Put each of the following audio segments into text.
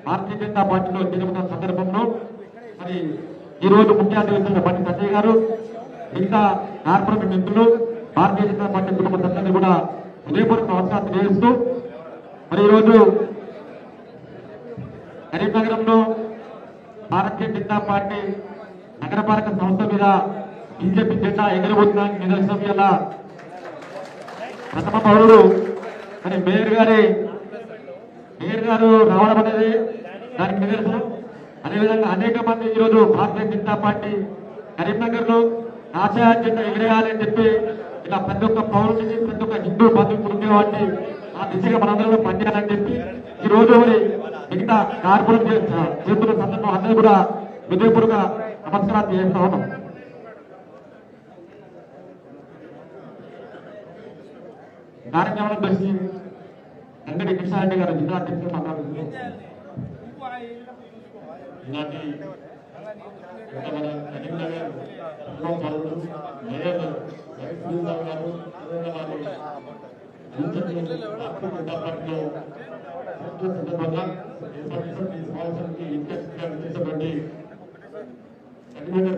భారతీయ జనతా పార్టీలో చేరుకున్న సందర్భంలో మరి ఈ రోజు ముఖ్య అతిథులు బండి సంజయ్ గారు మిగతా కార్పొరేట్ మిత్రులు భారతీయ జనతా పార్టీ కుటుంబ సభ్యులు కూడా హృదయపూర్వక నమస్కారం తెలియజేస్తూ మరి ఈరోజు కరీంనగరంలో భారతీయ జనతా పార్టీ నగరపాలక సంస్థ మీద బీజేపీ జెండా ఎగరబోతున్నానికి నిదర్శనం ఇలా ప్రథమ పౌరుడు మరి మేయర్ గారు రావడం అనేది దానికి నిదర్శనం. అదేవిధంగా అనేక మంది ఈరోజు భారతీయ జనతా పార్టీ కరీంనగర్ లో ఆశయ జెండా ఎగరేయాలని చెప్పి ఇలా ప్రతి ఒక్క పౌరుడికి ప్రతి ఒక్క హిందూ బంధువులు ఉండే వాటిని ఆ దిశగా మనందరూ పనిచేయాలని చెప్పి ఈ రోజు మరి మిగతా కార్పొరేట్ చేస్తున్న సందర్భం అందరూ కూడా హృదయపూర్వక నమస్కారాలు చేస్తూ ఉన్నాం. కార్యక్రమంలో కలిసి వెంకట కృష్ణారెడ్డి గారు జిల్లా అధ్యక్షులు మాట్లాడుతున్నారు.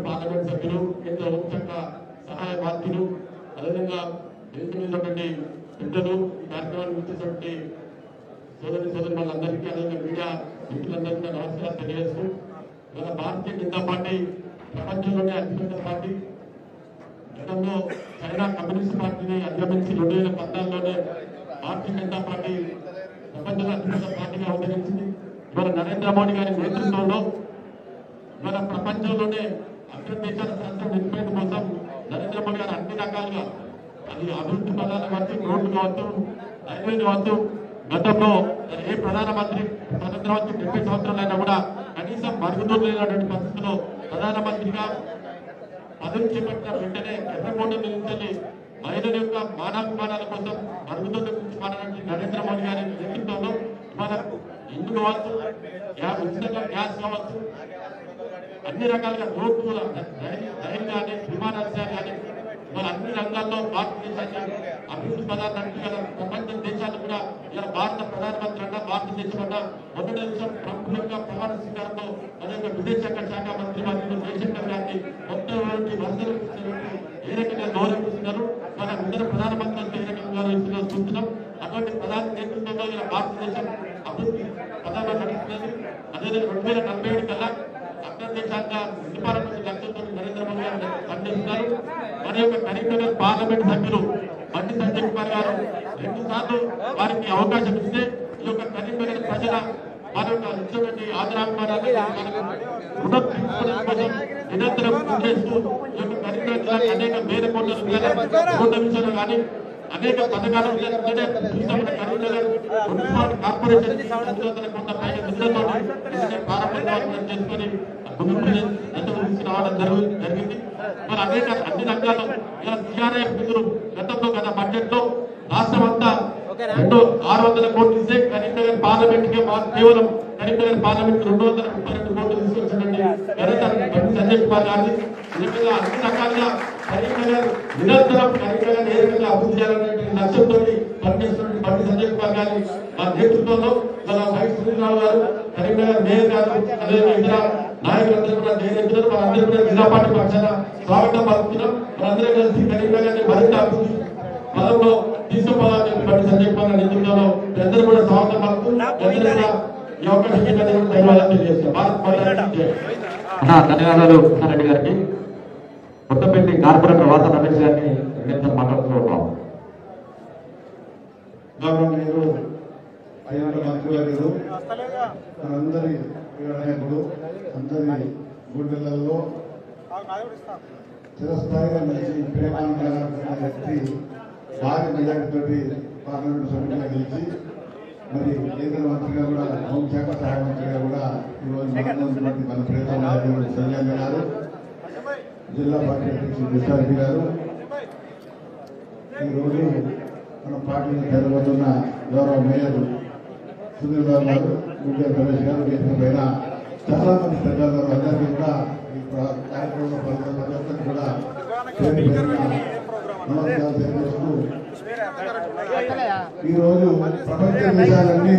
పార్లమెంట్ సభ్యులు కేంద్ర హోంశాఖ సహాయ మంత్రులు అదేవిధంగా దేశమైనటువంటి పెద్దలు కార్యక్రమాన్ని గుర్తించినటువంటి సోదరి వాళ్ళందరికీ అదేవిధంగా మీడియా మిత్రులందరికీ నమస్కారం తెలియజేస్తూ మన భారతీయ జనతా పార్టీ ప్రపంచంలోనే అతిపెద్ద పార్టీ. గతంలో చైనా కమ్యూనిస్ట్ పార్టీని అధిగమించి 2014లోనే భారతీయ జనతా పార్టీ ప్రపంచంలో అతిపెద్ద పార్టీగా అవతరించింది. ఇవాళ నరేంద్ర మోడీ గారి నేతృత్వంలో ఇవాళ ప్రపంచంలోనే అగ్ర దేశాల సంస్థ నిర్మించడం కోసం నరేంద్ర మోడీ గారు అన్ని రకాలుగా అది అభివృద్ధి పదాలు కావచ్చు, రోడ్లు కావచ్చు, రైల్వేలు కావచ్చు. గతంలో ఏ ప్రధానమంత్రి స్వతంత్రం వచ్చి 70 సంవత్సరాలైనా కూడా కనీసం మరుగుదొడ్లు లేనటువంటి పరిస్థితుల్లో ప్రధానమంత్రిగా పదవి చేపట్టిన వెంటనే ఎర్రకోట నుంచి మహిళల యొక్క మానవాల కోసం మరుగుదొడ్ల గురించి మాట్లాడే నరేంద్ర మోడీ గారి నేతృత్వంలో మన ఇల్లు కావచ్చు, ఉచితంగా గ్యాస్ కావచ్చు, అన్ని రకాలుగా రోడ్లు రైలు కానీ విమానాశ్రయాలు కానీ మన అన్ని రంగాల్లో భారతదేశాన్ని అభివృద్ధి పదార్థానికి గల ప్రపంచ దేశాలు కూడా ఇలా భారత ప్రధానమంత్రి అన్న భారతదేశం అన్న మొదటి దేశం ట్రంప్ యొక్క ప్రమాణ స్వీకారంలో మన యొక్క విదేశాంగ శాఖ మంత్రి వారిని జయశంకర్ గారిని మొత్తం వరుసలు ఏ రకంగా గౌరవిస్తున్నారు, మన ఇతర ప్రధానమంత్రులతో ఏ రకంగా గౌరవిస్తున్నారు చూస్తున్నాం. అటువంటి ప్రధాన నేతృత్వంలో ఇలా భారతదేశం అభివృద్ధి పదాలు నడుస్తున్నది. అదేవిధంగా 2047 కల్లా అగ్ర దేశాంగా ఇండిపార్లమెంట్ లక్ష్యంతో నరేంద్ర మోడీ గారు పనిచేస్తున్నారు. మన యొక్క కరీంనగర్ పార్లమెంట్ సభ్యులు బండి సంజయ్ కుమార్ గారు 2 సార్లు వారికి అవకాశం ఇస్తే ఈ యొక్క కరీంనగర్ ప్రజల వారి యొక్క ఇచ్చినటువంటి ఆదరాభిమానాన్ని రుణం తీసుకోవడం కోసం నిరంతరం చేస్తూ ఈ యొక్క కరీంనగర్ జిల్లాకి అనేక వేల కోట్ల రూపాయల రోడ్ల విషయంలో కానీ అనేక పథకాలు కరీంనగర్ మున్సిపల్ కార్పొరేషన్ ప్రారంభోత్సవం చేసుకొని రావడం జరిగింది. మరి అనేక అన్ని రంగాల్లో ఇలా టీఆర్ఎస్ మిత్రులు గతంలో గత బడ్జెట్ లో రాష్ట్రం అంతా 600 కోట్లు ఇస్తే కరీంనగర్ పార్లమెంట్ కి కేవలం కరీంనగర్ పార్లమెంట్ 232 కోట్లు తీసుకొచ్చినటువంటి సంజయ్ కుమార్ గారిని నిజంగా అన్ని రకాలుగా కరీంనగర్ నిరంతరం కరీంనగర్ ఏ విధంగా అభివృద్ధి చేయాలనే లక్ష్యంతో పనిచేస్తున్న బండి సంజయ్ కుమార్ గారి నేతృత్వంలో మన వైఎస్ శ్రీరావు గారు కరీంనగర్ మేయర్ గారు అదేవిధంగా ఇతర నాయకులందరూ కూడా నేతృత్వం వాళ్ళందరూ కూడా జిల్లా పార్టీ పక్షాన స్వాగతం పలుకుతున్నాం. మనందరం కలిసి కరీంనగర్ మరింత అభివృద్ధి పదంలో తీసుకుపోవాలని బండి సంజయ్ కుమార్ నేతృత్వంలో అందరూ కూడా స్వాగతం పలుకుతూ ఈ అవకాశం ధన్యవాదాలు తెలియజేస్తాం. ధన్యవాదాలు కృష్ణారెడ్డి గారికి. కొత్తపల్లి కార్పొరేటర్ వాస రమేష్ గారిని మాట్లాడుతున్నాం. గౌరవనీయులు అయ్యారు మంత్రివర్యులు మనందరి నాయకుడు అందరి గుండెలలో చిరస్థాయిగా నిలిచి ప్రేమానంద వ్యక్తి భారీ మెజార్టీతో పార్లమెంట్ సభ్యులుగా గెలిచి మరి కేంద్ర మంత్రిగా కూడా హోంశాఖ సహాయ మంత్రిగా కూడా ఈరోజు మాట్లాడుతున్నటువంటి మన ప్రియతమ నాయకుడు సంజయ్ గారు, జిల్లా పార్టీ అధ్యక్షుడు కృష్ణారెడ్డి గారు, ఈరోజు మన పార్టీని జరగబోతున్న గౌరవ మేయర్ సునీల్ బాబు గారు, గుండె రమేష్ గారు, వేదిక పైన చాలా మంది పెద్దలు అందరికీ కూడా ఈ కార్యక్రమంలో పాల్గొన్న ప్రతి ఒక్కరికి కూడా నమస్కారాలు తెలియజేస్తూ ఈరోజు ప్రపంచ దేశాలన్నీ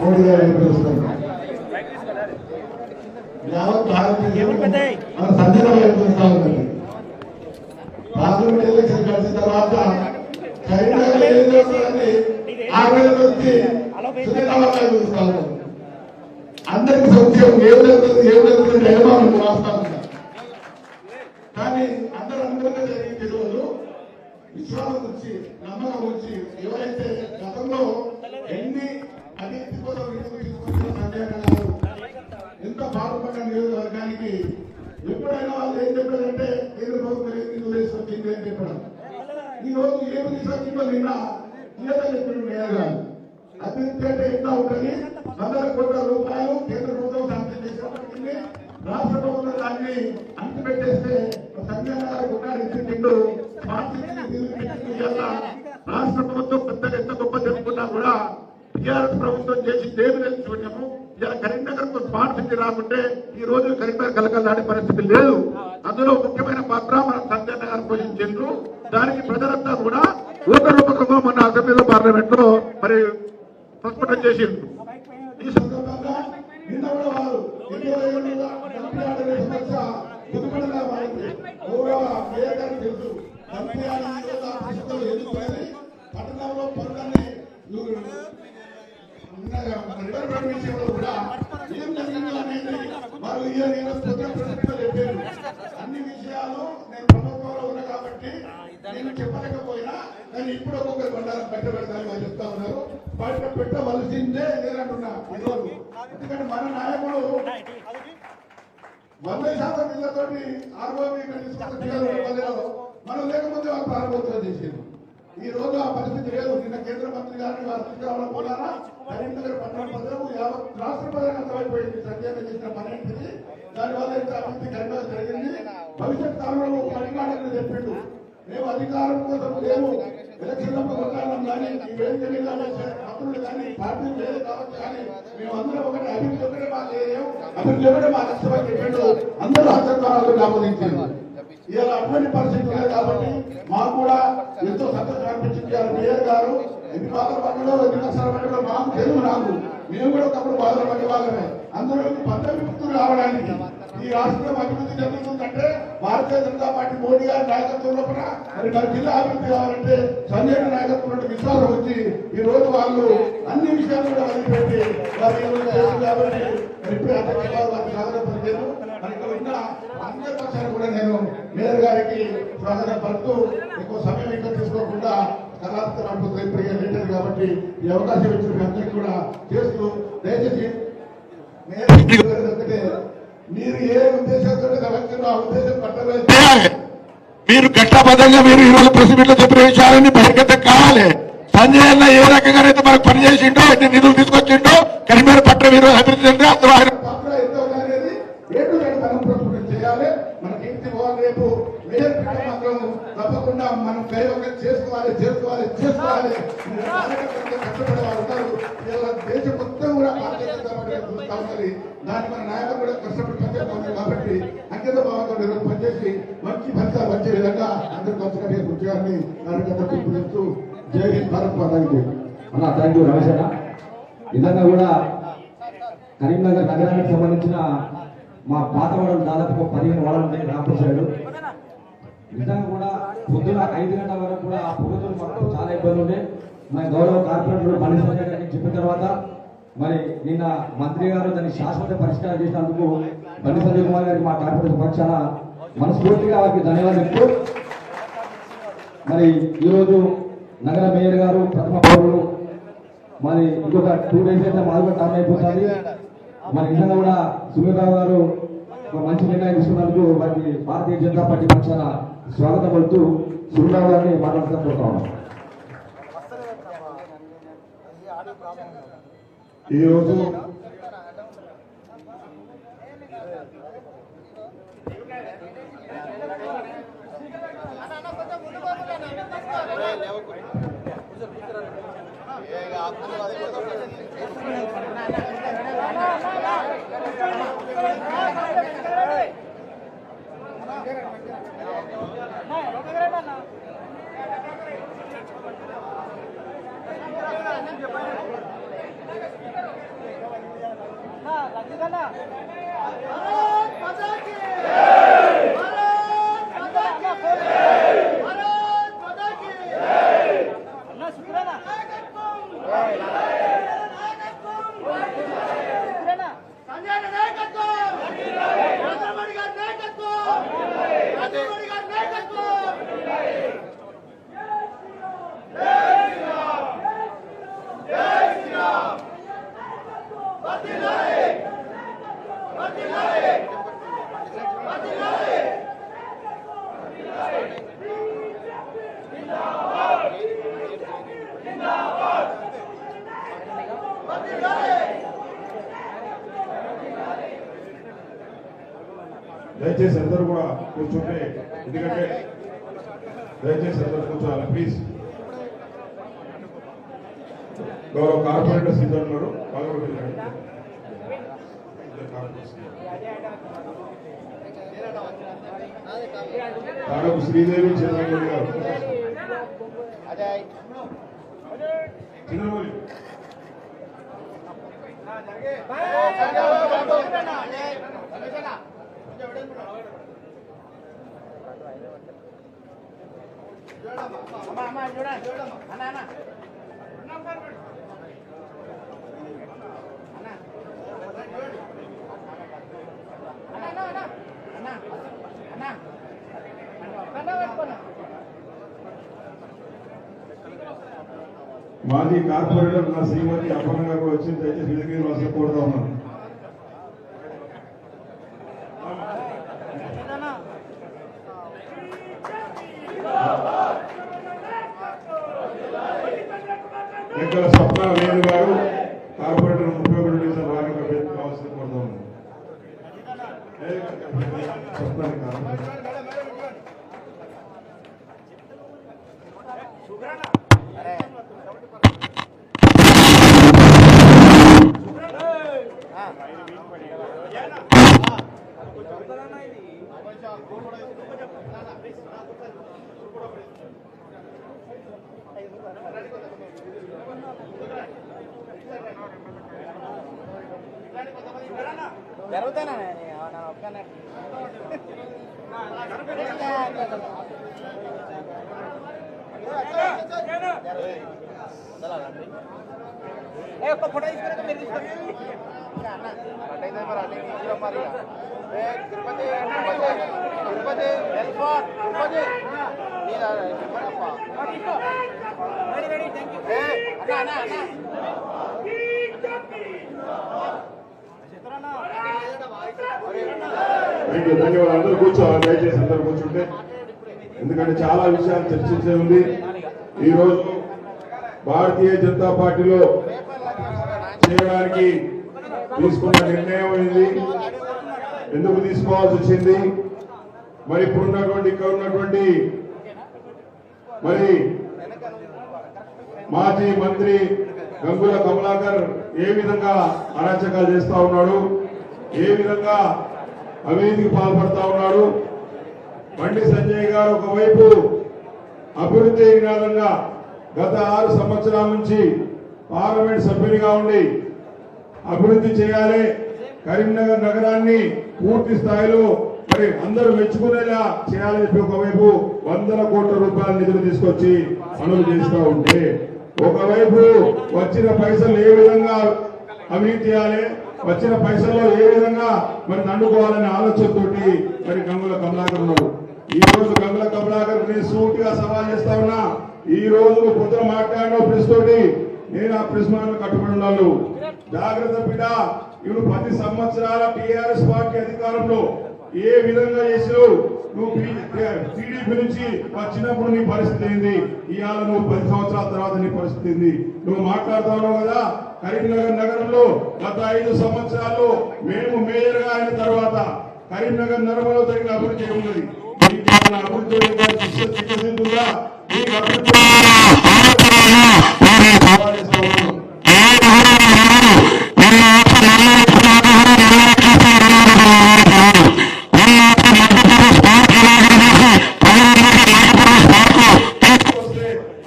మోడీ గారు పిలుస్తున్నారు. యావత్ భారతదేశం మన సంజయ్ వైపు చూస్తా ఉన్నది. పార్లమెంట్ ఎలక్షన్ కలిసిన తర్వాత కరీంనగర్ నియోజకవర్గాన్ని 6 నెలల నుంచి సునీతాబాబు చూస్తా ఉన్నాం. అందరికి సంక్షేమం ఏం నిర్మాణం వాస్తవంగా, కానీ అందరూ అనుకున్న జరిగిన తెలియదు. విశ్వాసం వచ్చి నమ్మకం వచ్చి ఎవరైతే గతంలో ఎన్ని అభివృద్ధి కోసం తీసుకొచ్చిన సంజయ్ గారు ఎంత బాగుపడ్డ నియోజకవర్గానికి ఎప్పుడైనా వాళ్ళు ఏం చెప్పారంటే కేంద్ర ప్రభుత్వం ఏం నిధులు తీసుకొచ్చింది అని చెప్పడం. ఈ రోజు ఏమి తీసుకొచ్చిందో నిన్న క్లియర్గా చెప్పాడు మేయర్ గారు. అభివృద్ధి అంటే ఎంత ఉంటుంది, 100 కోట్ల రూపాయలు కేంద్ర ప్రభుత్వం శాంక్షన్ చేసినప్పటికీ రాష్ట్ర ప్రభుత్వం దాన్ని అంటిపెట్టేస్తే సంజయ్ గారు కొన్నాడు ఇచ్చిండు. రాష్ట్ర ప్రభుత్వం పెద్దగా ఎంత గొప్ప చెప్పుకున్నా కూడా టీఆర్ఎస్ ప్రభుత్వం చేసి దేవిని చూడము. ఇలా కరీంనగర్ కు స్మార్ట్ సిటీ రాకుంటే ఈ రోజు కరీంనగర్ కలకలాడే పరిస్థితి లేదు. అందులో ముఖ్యమైన పాత్ర మన సంజయ్ గారు పోషించారు. దానికి ప్రజలంతా కూడా ఓట్ల రూపకంగా మన అసెంబ్లీలో పార్లమెంట్ లో మరి ప్రస్ఫుటం చేసిండ్రు. ఈ సందర్భంగా నిన్న కూడా వారు పట్టణంలో పనులన్నీ విషయంలో కూడా ఏం జరిగిందో అనేది వారు చెప్పారు. అన్ని విషయాలు నేను ప్రభుత్వంలో ఉన్నా కాబట్టి నేను చెప్పలేకపోయినా కానీ ఇప్పుడు ఒక్కొక్కరు బండారం పెట్టబెడతాను వాళ్ళు చెప్తా ఉన్నారు. బయట పెట్టవలసిందే నేనంటున్నా. ఎందుకంటే మన నాయకుడు 100% ఇళ్లతోటి ఆర్ఓబీ మనం లేకపోతే వాళ్ళు ప్రారంభోత్సవం చేసేది. ఈ రోజు ఆ పరిస్థితి లేదు. నిన్న కేంద్ర మంత్రి గారిని వారు తీసుకురావడం వల్ల కరీంనగర్ పట్టణ ప్రజలకు యావత్ రాష్ట్ర ప్రజలకు అర్థమైపోయింది సంజయ్ చేసిన పని ఏంటిది, దానివల్ల ఇంత అభివృద్ధి కరీంనగర్ జరిగింది. భవిష్యత్ కాలంలో పరిమాణాలను చెప్పిండు. మేము అధికారం కోసం లేము, ఎలక్షన్లకు కొట్టాలం కానీ ఈ వేదికలు మంత్రులు కానీ పార్టీ లేదు కావచ్చు, కానీ మేమందరం ఒకటి అభివృద్ధి ఒకటే మా లేవు, అభివృద్ధి ఒకటే మా లక్ష్యమని చెప్పిండు. అందరూ ఆచరణలో ఆమోదించారు. ఇలా అటువంటి పరిస్థితి లేదు కాబట్టి మాకు కూడా ఎంతో సంతోషం అనిపించింది. మేయర్ గారు ఎన్ని బాధల పడ్డలో ఎన్ని కష్టాలు పడ్డలో మాకు తెలుగు రాదు. మేము కూడా ఒకప్పుడు బాధలు పడే వాళ్ళమే. అందులో పదవిముక్తులు రావడానికి ఈ రాష్ట్రం అభివృద్ధి జరుగుతుందంటే భారతీయ జనతా పార్టీ మోడీ గారి నాయకత్వం లోపల మరి జిల్లా అభివృద్ధి కావాలంటే సంజయ్ నాయకత్వం విశ్వాసం వచ్చి ఈ రోజు వాళ్ళు అన్ని విషయాలు కూడా వదిలిపెట్టి కాబట్టి ఇప్పుడే అధ్యక్షులు వారికి స్వాగతం పలికారు. మరి ఇక్కడ ఉన్న అందరి పక్షాన్ని కూడా నేను మేయర్ గారికి స్వాగతం పలుకుతూ ఎక్కువ సమయం ఇంకా తీసుకోకుండా కళాత్మక అద్భుతం ఇప్పటికే లేదు కాబట్టి ఈ అవకాశం ఇచ్చిన అందరికీ కూడా చేస్తూ దయచేసి మీరు ఏ ఉద్దేశంతో వచ్చారో ఆ ఉద్దేశం పట్టలేదు. మీరు ఘట్టబద్ధంగా మీరు ఈరోజు ప్రెస్ మీట్ లో చెప్పిన విషయాలన్నీ బహిర్గతం కావాలి. సంజయ్ అన్న ఏ రకంగా అయితే మనకు పనిచేసిండో ఎన్ని నిధులు తీసుకొచ్చిండో కరీంనగర్ పట్టణ మీరు అభివృద్ధి చేయాలి. మన కీర్తి పోవాలి. రేపు మేయర్ మాత్రం తప్పకుండా మనం ప్రయోగం చేసుకోవాలి. కష్టపడే వారు ఉన్నారు. దేశం మొత్తం కూడా భారతీయ జనతా పార్టీ చూస్తా ఉన్నది. దాన్ని మన నాయకులు కూడా కష్టపడి పనిచేస్తున్నారు కాబట్టి అంకిత భావంతో ఈరోజు పనిచేసి మంచి ఫలితాలు వచ్చే విధంగా అందరికీ వచ్చిన ముఖ్యాన్ని కార్యకర్త పిలుపునిస్తూ జై హింద్ భారత్ మాతాకి అన్న. థ్యాంక్ యూ రమేష్ అన్న. నిజంగా కూడా కరీంనగర్ నగరానికి సంబంధించిన మా పాత వాడలు దాదాపు 15 వాడలు ఉన్నాయి రాంపూర్ సైడ్. నిజంగా కూడా పొద్దున 5 గంటల వరకు కూడా ఆ పొద్దున మాకు చాలా ఇబ్బంది ఉండే. మన గౌరవ కార్పొరేటర్ బండి సంజయ్ గారికి చెప్పిన తర్వాత మరి నిన్న మంత్రి గారు దాన్ని శాశ్వత పరిష్కారం చేసినందుకు బండి సంజయ్ కుమార్ గారికి మా కార్పొరేటర్ పక్షాన మనస్ఫూర్తిగా వారికి ధన్యవాదాలు చెప్తూ మరి ఈరోజు నగర మేయర్ గారు ప్రథమ పౌరులు మరి ఇంకొక 2 days అయితే మాది కూడా టర్న్ అయిపోతుంది. మరి నిజంగా కూడా సునీరావు గారు ఒక మంచి నిర్ణయం తీసుకున్నందుకు వారికి భారతీయ జనతా పార్టీ పక్షాన స్వాగతం పలుతూ సునీరావు గారిని మాట్లాడుతున్నాం. ఈరోజు దయచేసి అందరూ కూడా కూర్చుంటే, ఎందుకంటే దయచేసి అందరూ కూర్చోవాలి ప్లీజ్. గౌరవ కార్పొరేటర్ సిద్ధం ఉన్నారు, తాడపు శ్రీదేవి చంద్రమౌళి గారు, చిన్నమౌళి మాజీ కార్పొరేటర్ నా శ్రీమతి అప్పన్న గారు కూడా వచ్చింది. దయచేసి వీళ్ళకి అసలు కోరుతా ఉన్నాను. ఎక్కడ స్వప్న వేణు గారు కార్పొరేటర్ 31 డివిజన్ వారికి అభ్యర్థి కావాల్సిన కోరుతా ఉన్నాను. స్వప్నానికి కార్పొరేటర్ జరుగుతానా ఒక్క ఫోటో తీసుకున్నాక మీరు తీసుకోండి. తిరుపతి తిరుపతి ఎల్ఫోర్ట్ తిరుపతి ధన్యవాదాలు. అందరూ కూర్చోవాలి దయచేసి, అందరూ కూర్చుంటే, ఎందుకంటే చాలా విషయాలు చర్చించే ఉంది. ఈ రోజు భారతీయ జనతా పార్టీలో చేయడానికి తీసుకున్న నిర్ణయం ఏంది, ఎందుకు తీసుకోవాల్సి వచ్చింది, మరి ఇప్పుడున్నటువంటి ఇక్కడ ఉన్నటువంటి మరి మాజీ మంత్రి గంగుల కమలాకర్ ఏ విధంగా అరాచకాలు చేస్తా ఉన్నాడు, ఏ విధంగా అవినీతికి పాల్పడతా ఉన్నాడు. బండి సంజయ్ గారు ఒకవైపు అభివృద్ధి నినాదంగా గత 6 సంవత్సరాల నుంచి పార్లమెంట్ సభ్యునిగా ఉండి అభివృద్ధి చేయాలి, కరీంనగర్ నగరాన్ని పూర్తి స్థాయిలో మరి అందరూ మెచ్చుకునేలా చేయాలని చెప్పి ఒకవైపు 100 కోట్ల రూపాయల నిధులు తీసుకొచ్చి పనులు చేస్తూ ఉంటే, ఒకవైపు వచ్చిన పైసలు ఏ విధంగా అవినీతి చేయాలి, వచ్చిన పైసల్లో ఏ విధంగా మరి దండుకోవాలనే ఆలోచనతోటి మరి గంగుల కమలాకర్ ఉన్నాడు. ఈ రోజు గంగుల కమలాకర్ నేను సూటిగా సవాల్ చేస్తా ఉన్నా. ఈ రోజు పొద్దున మాట్లాడిన ప్రెస్ తోటి నేను ఆ ప్రెస్ మాట కట్టుబడి ఉన్నాను. జాగ్రత్త బిడ్డ, ఇవి 10 సంవత్సరాల టీఆర్ఎస్ పార్టీ అధికారంలో ఏ విధంగా చేసావు, నువ్వు టీడీపీ నుంచి వచ్చినప్పుడు నీ పరిస్థితి ఏంది, ఇవాళ నువ్వు 10 సంవత్సరాల తర్వాత నీ పరిస్థితి ఏంది. నువ్వు మాట్లాడుతా ఉన్నావు కదా, కరీంనగర్ నగరంలో గత 5 సంవత్సరాల్లో మేము మేయర్ గా అయిన తర్వాత కరీంనగర్ నగరంలో జరిగిన అభివృద్ధి ఏమున్నది, అభివృద్ధి చిత్తశుద్ధిగా మీకు అభివృద్ధి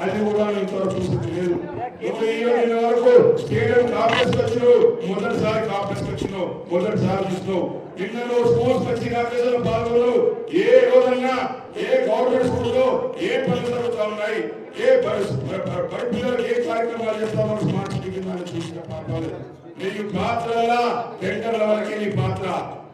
అది కూడా ఇంతవరకు చూసింది లేదు. వరకు స్టేడియం కాంప్లెక్స్ వచ్చినావు, మొదటిసారి కాంప్లెక్స్ వచ్చినావు, మొదటిసారి చూస్తున్నావు. నిన్నలో స్కూల్స్ వచ్చి కాలేజీలో పాల్గొను ఏ రోజన్నా ఏ గవర్నమెంట్ స్కూల్లో ఏ పనులు జరుగుతా ఉన్నాయి, ఏ బడి పిల్లలు ఏ కార్యక్రమాలు చేస్తా ఉన్నారు స్మార్ట్ సిటీ కింద చూసిన పాఠాలు. నీకు పాత్రలా టెండర్ల వరకే నీ పాత్ర.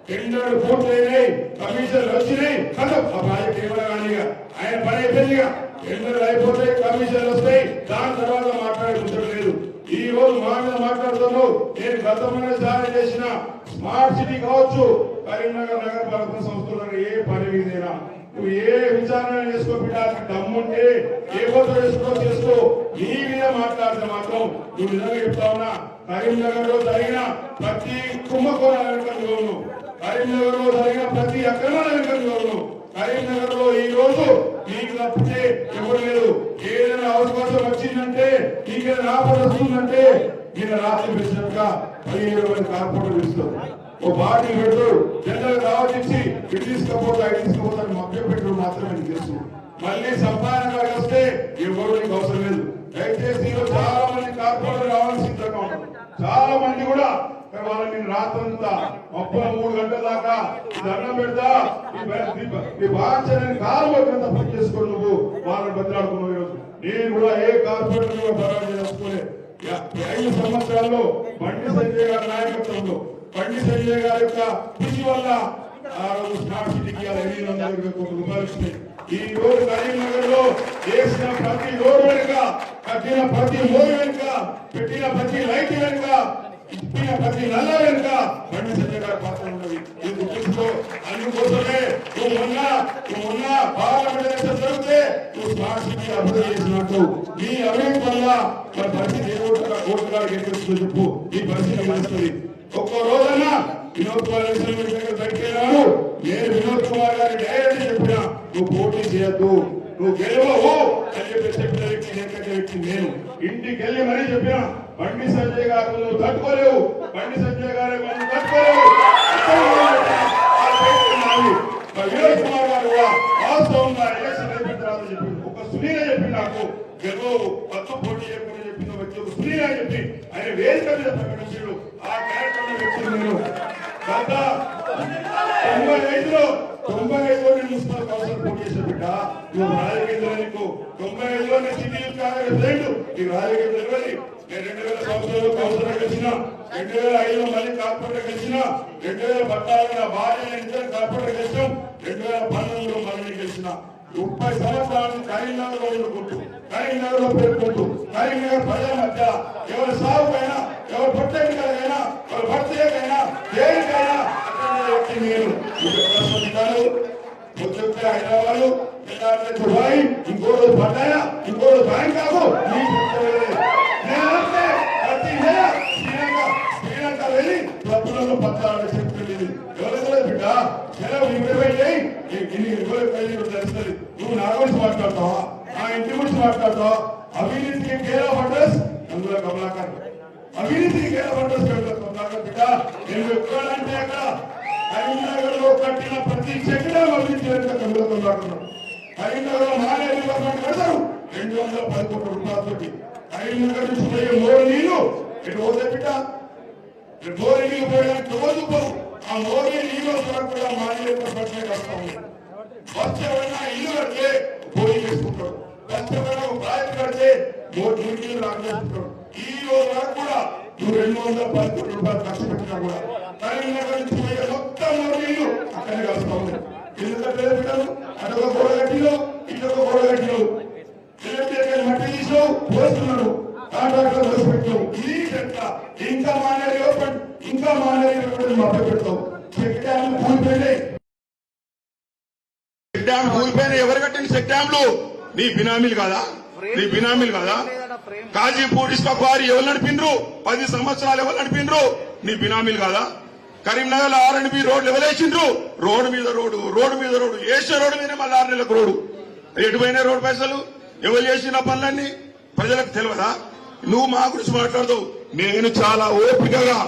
టెండర్లు పూర్తయినాయి, కమిషన్లు వచ్చినాయి, కదా ఆ ప్రాజెక్ట్ ఏమైనా కానీ ఆయన పని అయిపోయిందిగా. టెండర్లు అయిపోతాయి, కమిషన్లు వస్తాయి, దాని తర్వాత మాట్లాడే ముచ్చట లేదు. ఈ రోజు మా మీద మాట్లాడుతున్నావు. నేను గతంలో జారీ చేసిన స్మార్ట్ సిటీ కావచ్చు, కరీంనగర్ నగరపాలక సంస్థలో ఏ పని మీదైనా నువ్వు ఏ విచారణ చేసుకోవడానికి దమ్ముంటే ఏ పోతో చేసుకో. నీ మీద మాట్లాడితే మాత్రం నువ్వు నిజంగా చెప్తా ఉన్నా, కరీంనగర్ లో జరిగిన ప్రతి కుంభకోణాల వెనుకను, కరీంనగర్ లో జరిగిన ప్రతి అక్రమాల వెనుకను, కరీంనగర్ లో ఈ రోజు నీకు తప్పితే ఎవరు లేదు. ఏదైనా అవకాశం వచ్చిందంటే, నీకేదైనా ఆపద వస్తుందంటే నేను రాత్రి పిలిచినట్టుగా 17 మంది కార్పొరేటర్ పిలుస్తారు. ఓ బాటిల్ పెడతాడు, జనరల్ రావచ్చి ఇటు తీసుకపోతాడు మభ్య పెట్టడు మాత్రమే నీకు తెలుసు. మళ్ళీ సంపాదన వస్తే ఎవరు నీకు అవసరం లేదు. దయచేసి ఈరోజు చాలా మంది కార్పొరేటర్ రావాలని సిద్ధంగా ఉంటారు. చాలా మంది కూడా వాళ్ళని రాత్రంతా 3 గంటల దాకా దండం పెడతా ఈ బాధ్యతని కార్పొరేటర్ పని చేసుకో. నువ్వు వాళ్ళని బదిలాడుకున్నావు. ఈరోజు నేను కూడా ఏ కార్పొరేటర్ కూడా బదిలీ చేసుకోలే. 5 సంవత్సరాల్లో బండి సంజయ్ గారి నాయకత్వంలో, బండి సంజయ్ గారి యొక్క కృషి వల్ల ఆ రోజు స్మార్ట్ సిటీకి 820 కోట్ల రూపాయలు వచ్చినాయి. ఈ రోజు కరీంనగర్ లో చేసిన ప్రతి రోడ్డు వెనుక, కట్టిన ప్రతి మోరు వెనుక, పెట్టిన ప్రతి లైట్ వెనుక, ఇప్పిన ప్రతి నల్ల వెనుక బండి సంజయ్ గారి పాత్ర ఉన్నది. ఇది గుర్తుంచుకో. అందుకోసమే నువ్వు మొన్న పార్లమెంట్ జరిగితే నువ్వు స్మార్ట్ సిటీ అభివృద్ధి చేసినట్టు నీ అవినీతి వల్ల మన పరిస్థితి ఓటు గారికి ఎక్కడికి చెప్పు. ఈ పరిస్థితి తెలుస్తుంది. ఒక్కో రోజన్నా వినోద్ కుమార్ దగ్గర బయటకెళ్ళాను. నేను వినోద్ కుమార్ గారి డైరెక్ట్ చెప్పిన నువ్వు పోటీ చేయొద్దు, నువ్వు గెలవవు అని చెప్పిన వ్యక్తి నేను. ఇంటికి వెళ్ళి మరీ చెప్పిన బండి సంజయ్ గారు నువ్వు తట్టుకోలేవు, బండి సంజయ్ గారు మనం తట్టుకోలేవు. వినోద్ కుమార్ గారు కూడా వాస్తవంగా ఎలక్షన్ అయిపోయిన తర్వాత చెప్పింది. ఒక సునీల చెప్పి నాకు గెలవవు, పత్తు పోటీ చేయకుండా చెప్పిన వ్యక్తి ఒక సునీల చెప్పి ఆయన వేదిక మీద ప్రకటించాడు. ఆ కార్యక్రమం వ్యక్తి నేను గత 95లో నేను మున్సిపల్ కౌన్సిల్ పోటీ చేసిన బిడ్డ. నువ్వు రాజకీయ నీకు 95లో నేను సిటీ ప్రెసిడెంట్, నీకు రాజకీయ తెలియదు. నేను 2000 సంవత్సరంలో కౌన్సిలర్ గెలిచిన, 2005లో మళ్ళీ కార్పొరేటర్ గెలిచిన, 2014 నా భార్య ఇద్దరు కార్పొరేటర్ గెలిచాం, 2012లో మళ్ళీ గెలిచిన. 30 సంవత్సరాలు కరీంనగర్ లో ఉండుకుంటూ, కరీంనగర్ లో పేర్కొంటూ, కరీంనగర్ ప్రజల మధ్య ఎవరి సాగుకైనా, ఎవరి పొట్టకైనా, ఎవరి భర్తకైనా, దేనికైనా నేను పొద్దుకే హైదరాబాద్, దుబాయ్, ఇంకో రోజు పడ్డాయా, ఇంకో రోజు బ్యాంకాకు ప్రతి నెల శ్రీలంక వెళ్ళి క్లబ్లలో పత్రాలు చెప్తుంది. ఎవరు బిడ్డ సెలవు ఇవ్వబెట్టి తెలుస్తుంది. నువ్వు నా గురించి మాట్లాడతావా, నా ఇంటి గురించి మాట్లాడతావా? అవినీతికి కేర్ ఆఫ్ అడ్రస్ అందులో కమలాకర్, అవినీతికి కేర్ ఆఫ్ అడ్రస్ కమలాకర్ బిడ్డ. నేను ఎక్కడంటే అక్కడ కరీంనగర్ లో కట్టిన ప్రతి చెక్కడం అభివృద్ధి కమలాకర్. కరీంనగర్ లో మానేరు డిపార్ట్మెంట్ కడతారు 210 కోట్ల రూపాయలతోటి. కరీంనగర్ నుంచి పోయే మోరు నీళ్లు ఎటు పోతే బిడ్డ, మోరు నీళ్లు పోయడానికి రోజు పోవు. ఆ మోరు నీళ్ళు కూడా మానేరు డిపార్ట్మెంట్ వస్తా ఉంది. బస్సు ఎవరైనా ఇల్లు కడితే పోయి చేసుకుంటాడు, బస్సు ఎవరైనా ఒక ప్రాజెక్ట్ కడితే నీళ్ళు రాకుండా. ఈ రోజు వరకు కూడా నువ్వు 210 కోట్ల రూపాయలు ఖర్చు పెట్టినా కూడా కరీంనగర్ నుంచి పోయే మొత్తం నీళ్లు అక్కడే కలుస్తా ఉంది. ఎందుకంటే పెట్టారు, అటొక గోడ కట్టిలో, ఇటొక గోడ కట్టిలో, మట్టి తీసినావు పోస్తున్నాడు, కాంట్రాక్టర్ దోష పెట్టావు. ఇది చెట్ల ఇంకా మానేరి ఓపెన్, ఇంకా మానేరి మభ్య పెడతావు. చెక్ డ్యామ్ కూలిపోయినాయి, చెక్ డ్యామ్ కూలిపోయిన ఎవరు కట్టిన చెక్ డ్యామ్లు? నీ బినామీలు కాదా? నీ బినామీలు కాదా? కాజీపూర్ ఇసుక క్వారీ ఎవరు నడిపిండ్రు? 10 సంవత్సరాలు ఎవరు నడిపిండ్రు? నీ బినామీలు కాదా? కరీంనగర్ R&B రోడ్లు ఎవరేసిండ్రు? రోడ్డు మీద రోడ్డు, రోడ్డు మీద రోడ్డు, వేసే రోడ్డు మీద మళ్ళీ 6 నెలలకు రోడ్డు. ఎటుపోయిన రోడ్డు పైసలు ఎవరు చేసిన పనులన్నీ ప్రజలకు తెలియదా? నువ్వు మా గురించి మాట్లాడతావు. నేను చాలా ఓపికగా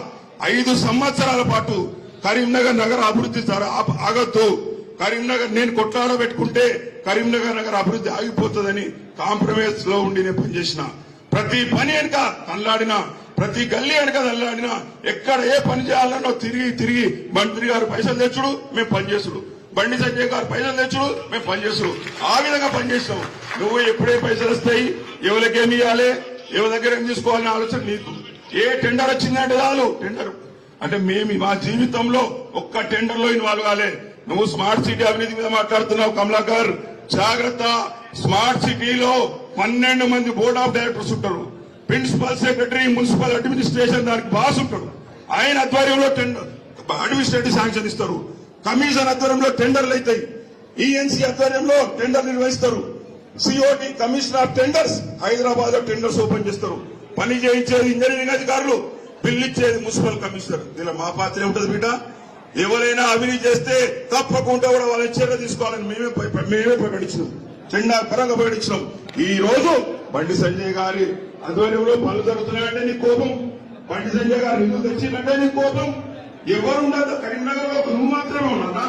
5 సంవత్సరాల పాటు కరీంనగర్ నగర అభివృద్ధి ఆగొద్దు, కరీంనగర్ నేను కొట్లాడబెట్టుకుంటే కరీంనగర్ నగర అభివృద్ధి ఆగిపోతుందని కాంప్రమైజ్ లో ఉండి నేను పనిచేసిన. ప్రతి పని వెనుక కనలాడిన ప్రతి గల్లీ వెనక వెళ్ళాడినా ఎక్కడ ఏ పని చేయాలన్నో తిరిగి మంత్రి గారు పైసలు తెచ్చుడు మేము పనిచేసుడు, బండి సంజయ్ గారు పైసలు తెచ్చుడు మేము పనిచేసుడు, ఆ విధంగా పనిచేస్తాం. నువ్వు ఎప్పుడే పైసలు వస్తాయి, ఎవరికేమి ఇవ్వాలి, ఎవరి దగ్గర ఏం తీసుకోవాలనే ఆలోచన నీకు. ఏ టెండర్ వచ్చిందంటే చాలు టెండర్ అంటే మేము మా జీవితంలో ఒక్క టెండర్ లో ఇన్వాల్వ్ కాలే. నువ్వు స్మార్ట్ సిటీ అవినీతి మీద మాట్లాడుతున్నావు కమలాకర్, జాగ్రత్త. స్మార్ట్ సిటీలో 12 మంది బోర్డ్ ఆఫ్ డైరెక్టర్స్ ఉంటారు, ప్రిన్సిపల్ సెక్రటరీ, మున్సిపల్ అడ్మినిస్ట్రేషన్ దానికి బాస్ ఉంటాడు. ఆయన ఆధ్వర్యంలో అడ్మినిస్ట్రేటివ్ శాంక్షన్ ఇస్తారు, కమిషన్ ఆధ్వర్యంలో టెండర్లు అవుతాయి, ఈఎన్సీ ఆధ్వర్యంలో టెండర్ నిర్వహిస్తారు, సిఓటి కమిషనర్ ఆఫ్ టెండర్స్ హైదరాబాద్ లో టెండర్స్ ఓపెన్ చేస్తారు. పని చేయించేది ఇంజనీరింగ్ అధికారులు, బిల్లు ఇచ్చేది మున్సిపల్ కమిషనర్. దీనిలో మా పాత్ర ఏముంటది బిడ్డ? ఎవరైనా అవినీతి చేస్తే తప్పకుండా కూడా వాళ్ళ చర్య తీసుకోవాలని మేమే ప్రకటించినాం, జెండా పరంగా ప్రకటించినాం. ఈ రోజు బండి సంజయ్ గారి ఆధ్వర్యంలో పనులు జరుగుతున్నాయంటే నీ కోపం, బండి సంజయ్ గారు నిధులు తెచ్చిందంటే నీ కోపం. ఎవరు ఉండదు కరీంనగర్ లో, ఒక నువ్వు మాత్రమే ఉన్నా,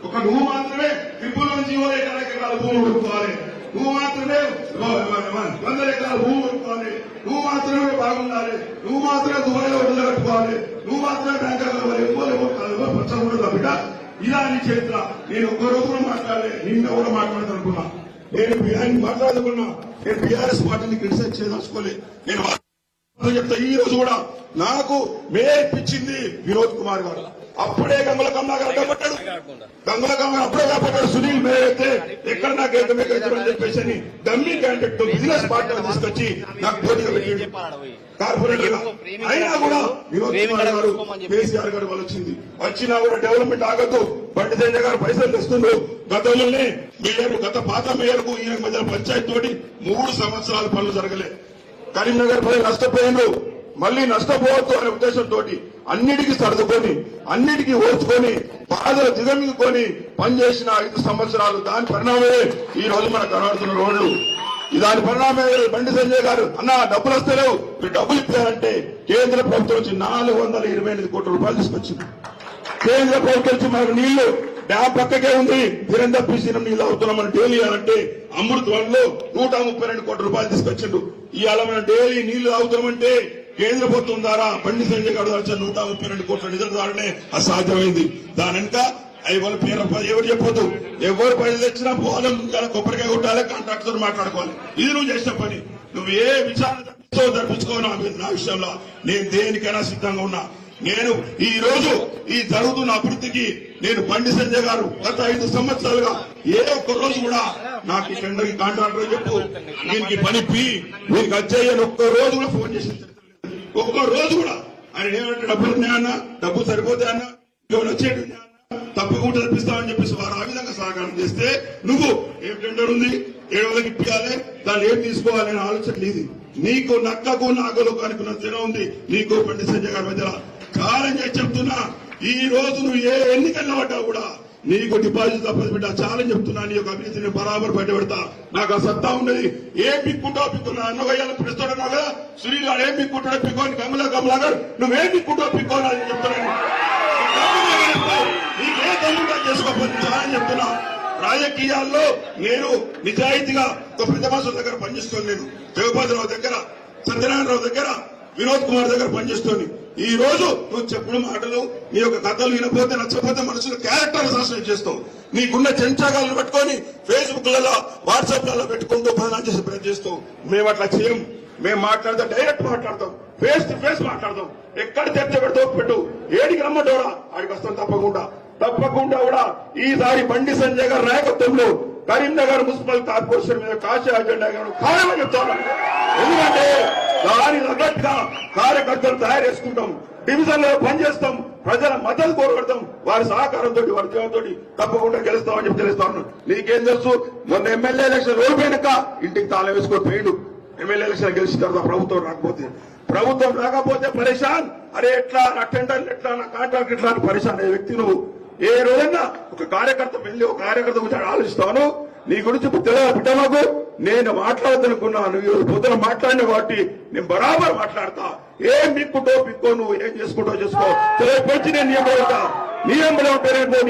ఒక నువ్వు మాత్రమే ట్రిపుల్ జీవో ఎకరాల భూమి కొనుక్కోవాలి, నువ్వు మాత్రమే 100 ఎకరాల భూమి కొనుక్కోవాలి, నువ్వు మాత్రమే బాగుండాలి, నువ్వు మాత్రమే దుబాయ్లో వడ్లు కట్టుకోవాలి, నువ్వు మాత్రమే బ్యాంకులలో పచ్చకుండా బిడ్డ. ఇలా నీ చరిత్ర. నేను ఒక్క రోజు కూడా మాట్లాడలే, నిన్న కూడా మాట్లాడదనుకున్నా, నేను మాట్లాడుకున్నా. నేను బీఆర్ఎస్ పార్టీని క్రిటిసైజ్ చేయదలుచుకోలే. నేను చెప్తా, ఈ రోజు కూడా నాకు మేర్పించింది వినోద్ కుమార్ గారు. అప్పుడే గంగుల కమలాకర్ అడ్డపడ్డాడు, గంగుల కమలాకర్ అప్పుడే కాపాడాడు. సునీల్ మేయర్ అయితే ఎక్కడ నాకు ఏకమేకని చెప్పేసి డమ్మీ క్యాండిడేట్ బిజినెస్ పార్ట్నర్ తీసుకొచ్చి నాకు పోటీగా పెట్టాడు కార్పొరేటర్. అయినా కూడా వినోద్ కుమార్ గారు, కేసీఆర్ గారు వాళ్ళు వచ్చినా కూడా డెవలప్మెంట్ ఆగద్దు, బండి సంజయ్ గారు పైసలు తెస్తుండ్రు. గతంలోనే మేయర్, పాత మేయర్ కు ఈయన మధ్య పంచాయతీ తోటి 3 సంవత్సరాల పనులు జరగలే. కరీంనగర్ ప్రజలు నష్టపోయారు, మళ్లీ నష్టపోవద్దు అనే ఉద్దేశంతో అన్నిటికీ సర్దుకొని, అన్నిటికీ ఓర్చుకొని, బాధలు దిగమింగుకొని పనిచేసిన 5 సంవత్సరాలు. దాని పరిణామమే ఈ రోజు మనకు కనబడుతున్న రోడ్లు. దాని పరిణామమే బండి సంజయ్ గారు అన్న డబ్బులు వస్తలేవు, మీరు డబ్బులు ఇప్పారంటే కేంద్ర ప్రభుత్వం వచ్చి 428 కోట్ల రూపాయలు తీసుకొచ్చింది. కేంద్ర ప్రభుత్వం వచ్చి మనకు నీళ్లు డ్యామ్ పక్కకే ఉంది, ధీరంధర్ పీసీనం నీళ్ళు అవుతున్నాం మనం డైలీ అంటే అమృత్ 1లో 132 కోట్ల రూపాయలు తీసుకొచ్చిండు. ఇవాళ మనం డైలీ నీళ్లు తాగుతామంటే కేంద్ర ప్రభుత్వం ద్వారా బండి సంజయ్ గారు వచ్చే 132 కోట్ల నిధుల ద్వారానే అసాధ్యమైంది. దాని వెనుక వాళ్ళ పేరు ఎవరు చెప్పొద్దు, ఎవరు పైసలు తెచ్చినా పోలం కొబ్బరికాయ కొట్టాలి, కాంట్రాక్టర్ మాట్లాడుకోవాలి. ఇది నువ్వు చేసిన పని. నువ్వు ఏ విచారణ జరిపించుకో నా విషయంలో నేను దేనికైనా సిద్ధంగా ఉన్నా. నేను ఈ రోజు ఈ జరుగుతున్న అభివృద్ధికి నేను బండి సంజయ్ గారు గత 5 సంవత్సరాలుగా ఏ ఒక్క రోజు కూడా నాకు ఈ టెండర్ కాంట్రాక్టర్ చెప్పు, దీనికి పని దీనికి వచ్చేయని ఒక్క రోజు కూడా ఫోన్ చేసి ఒక్క రోజు కూడా ఆయన ఏమంటే డబ్బులు ఉన్నాయన్నా, డబ్బులు సరిపోతాయన్నా, వచ్చేటి తప్పకుండా తెప్పిస్తామని చెప్పేసి వారు ఆ విధంగా సహకారం చేస్తే నువ్వు ఏం టెండర్ ఉంది, 700కి ఇప్పించాలి, దాన్ని ఏం తీసుకోవాలనే ఆలోచన నీది. నీకు నక్కకు నాగలు అనుకున్న తీరం ఉంది నీకు బండి సంజయ్ గారి మధ్యలో. ఛాలెంజ్ చేసి చెప్తున్నా, ఈ రోజు నువ్వు ఏ ఎన్నికల్లో పడ్డా కూడా నీకు డిపాజిట్ తప్పదు బిడ్డ. ఛాలెంజ్ చెప్తున్నా, నీ యొక్క అభివృద్ధిని బరాబర్ బయటపెడతా. నాకు ఆ సత్తా ఉన్నది. ఏం పిక్కుంటావు పిక్కున్నా, అన్నగయ్యాలు పిలుస్తున్నావు కదా, సునీల్ గారు ఏం పిక్కుంటాడో పిక్కోని, కమలాకర్ నువ్వేం పిక్కుంటావు పిక్కోని చెప్తున్నాను. నీకే తమ్ముడా చేసుకోకపోతే ఛాలెంజ్ చెప్తున్నా. రాజకీయాల్లో నేను నిజాయితీగా ఒక పెద్ద మనుషుల దగ్గర పనిచేస్తాను. నేను జగపతిరావు దగ్గర, సత్యనారాయణరావు దగ్గర, వినోద్ కుమార్ దగ్గర పనిచేస్తుంది. ఈ రోజు నువ్వు చెప్పిన మాటలు, నీ యొక్క కథలు వినపోతే నచ్చకపోతే మనుషుల క్యారెక్టర్ అసాసినేట్ చేస్తావు. నీకున్న చెంచాగాలను పెట్టుకొని ఫేస్బుక్ లలో, వాట్సాప్ లలో పెట్టుకుంటూ బదనాలు చేసి ప్రయత్నం చేస్తావు. మేము అట్లా చేయం. మేము మాట్లాడతాం, డైరెక్ట్ మాట్లాడతాం, ఫేస్ టు ఫేస్ మాట్లాడతాం. ఎక్కడ చర్చ పెడతావు పెట్టు, ఏడికి రమ్మంటావురా ఆడికి వస్తాం. తప్పకుండా కూడా ఈసారి బండి సంజయ్ గారి నాయకత్వంలో కరీంనగర్ మున్సిపల్ కార్పొరేషన్ మీద కాశీ అజెండా కారణమని చెప్తాను. ఎందుకంటే దాని తగ్గట్టుగా కార్యకర్తలు తయారు చేసుకుంటాం, డివిజన్ లో పనిచేస్తాం, ప్రజల మద్దతు కోరగడతాం, వారి సహకారంతో, వారి జీవంతో తప్పకుండా గెలుస్తామని చెప్పి తెలుస్తాను. నీకేం తెలుసు, మొన్న ఎమ్మెల్యే ఎలక్షన్ ఓడిపోయినాక ఇంటికి తాళం వేసుకొని పోయిండు. ఎమ్మెల్యే ఎలక్షన్ గెలిచిన తర్వాత ప్రభుత్వం రాకపోతే పరేషాన్. అరే ఎట్లా నా టెండర్లు ఎట్లా, నా కాంట్రాక్ట్ ఎట్లా అని పరేషాన్ అయ్యే వ్యక్తి నువ్వు. ఏ రోజైనా ఒక కార్యకర్త వెళ్ళి ఒక కార్యకర్త గురించి ఆలోచిస్తాను. నీ గురించి తెలియదు బిడ్డ. నాకు నేను మాట్లాడదనుకున్నాను, ఈరోజు పొద్దున మాట్లాడిన కాబట్టి నేను బరాబర్ మాట్లాడతా. ఏం పిక్కుంటో పిక్కో, నువ్వు ఏం చేసుకుంటో చేసుకో. తెలియపరిచి నేను నీ ఎంబడవుతా, నీ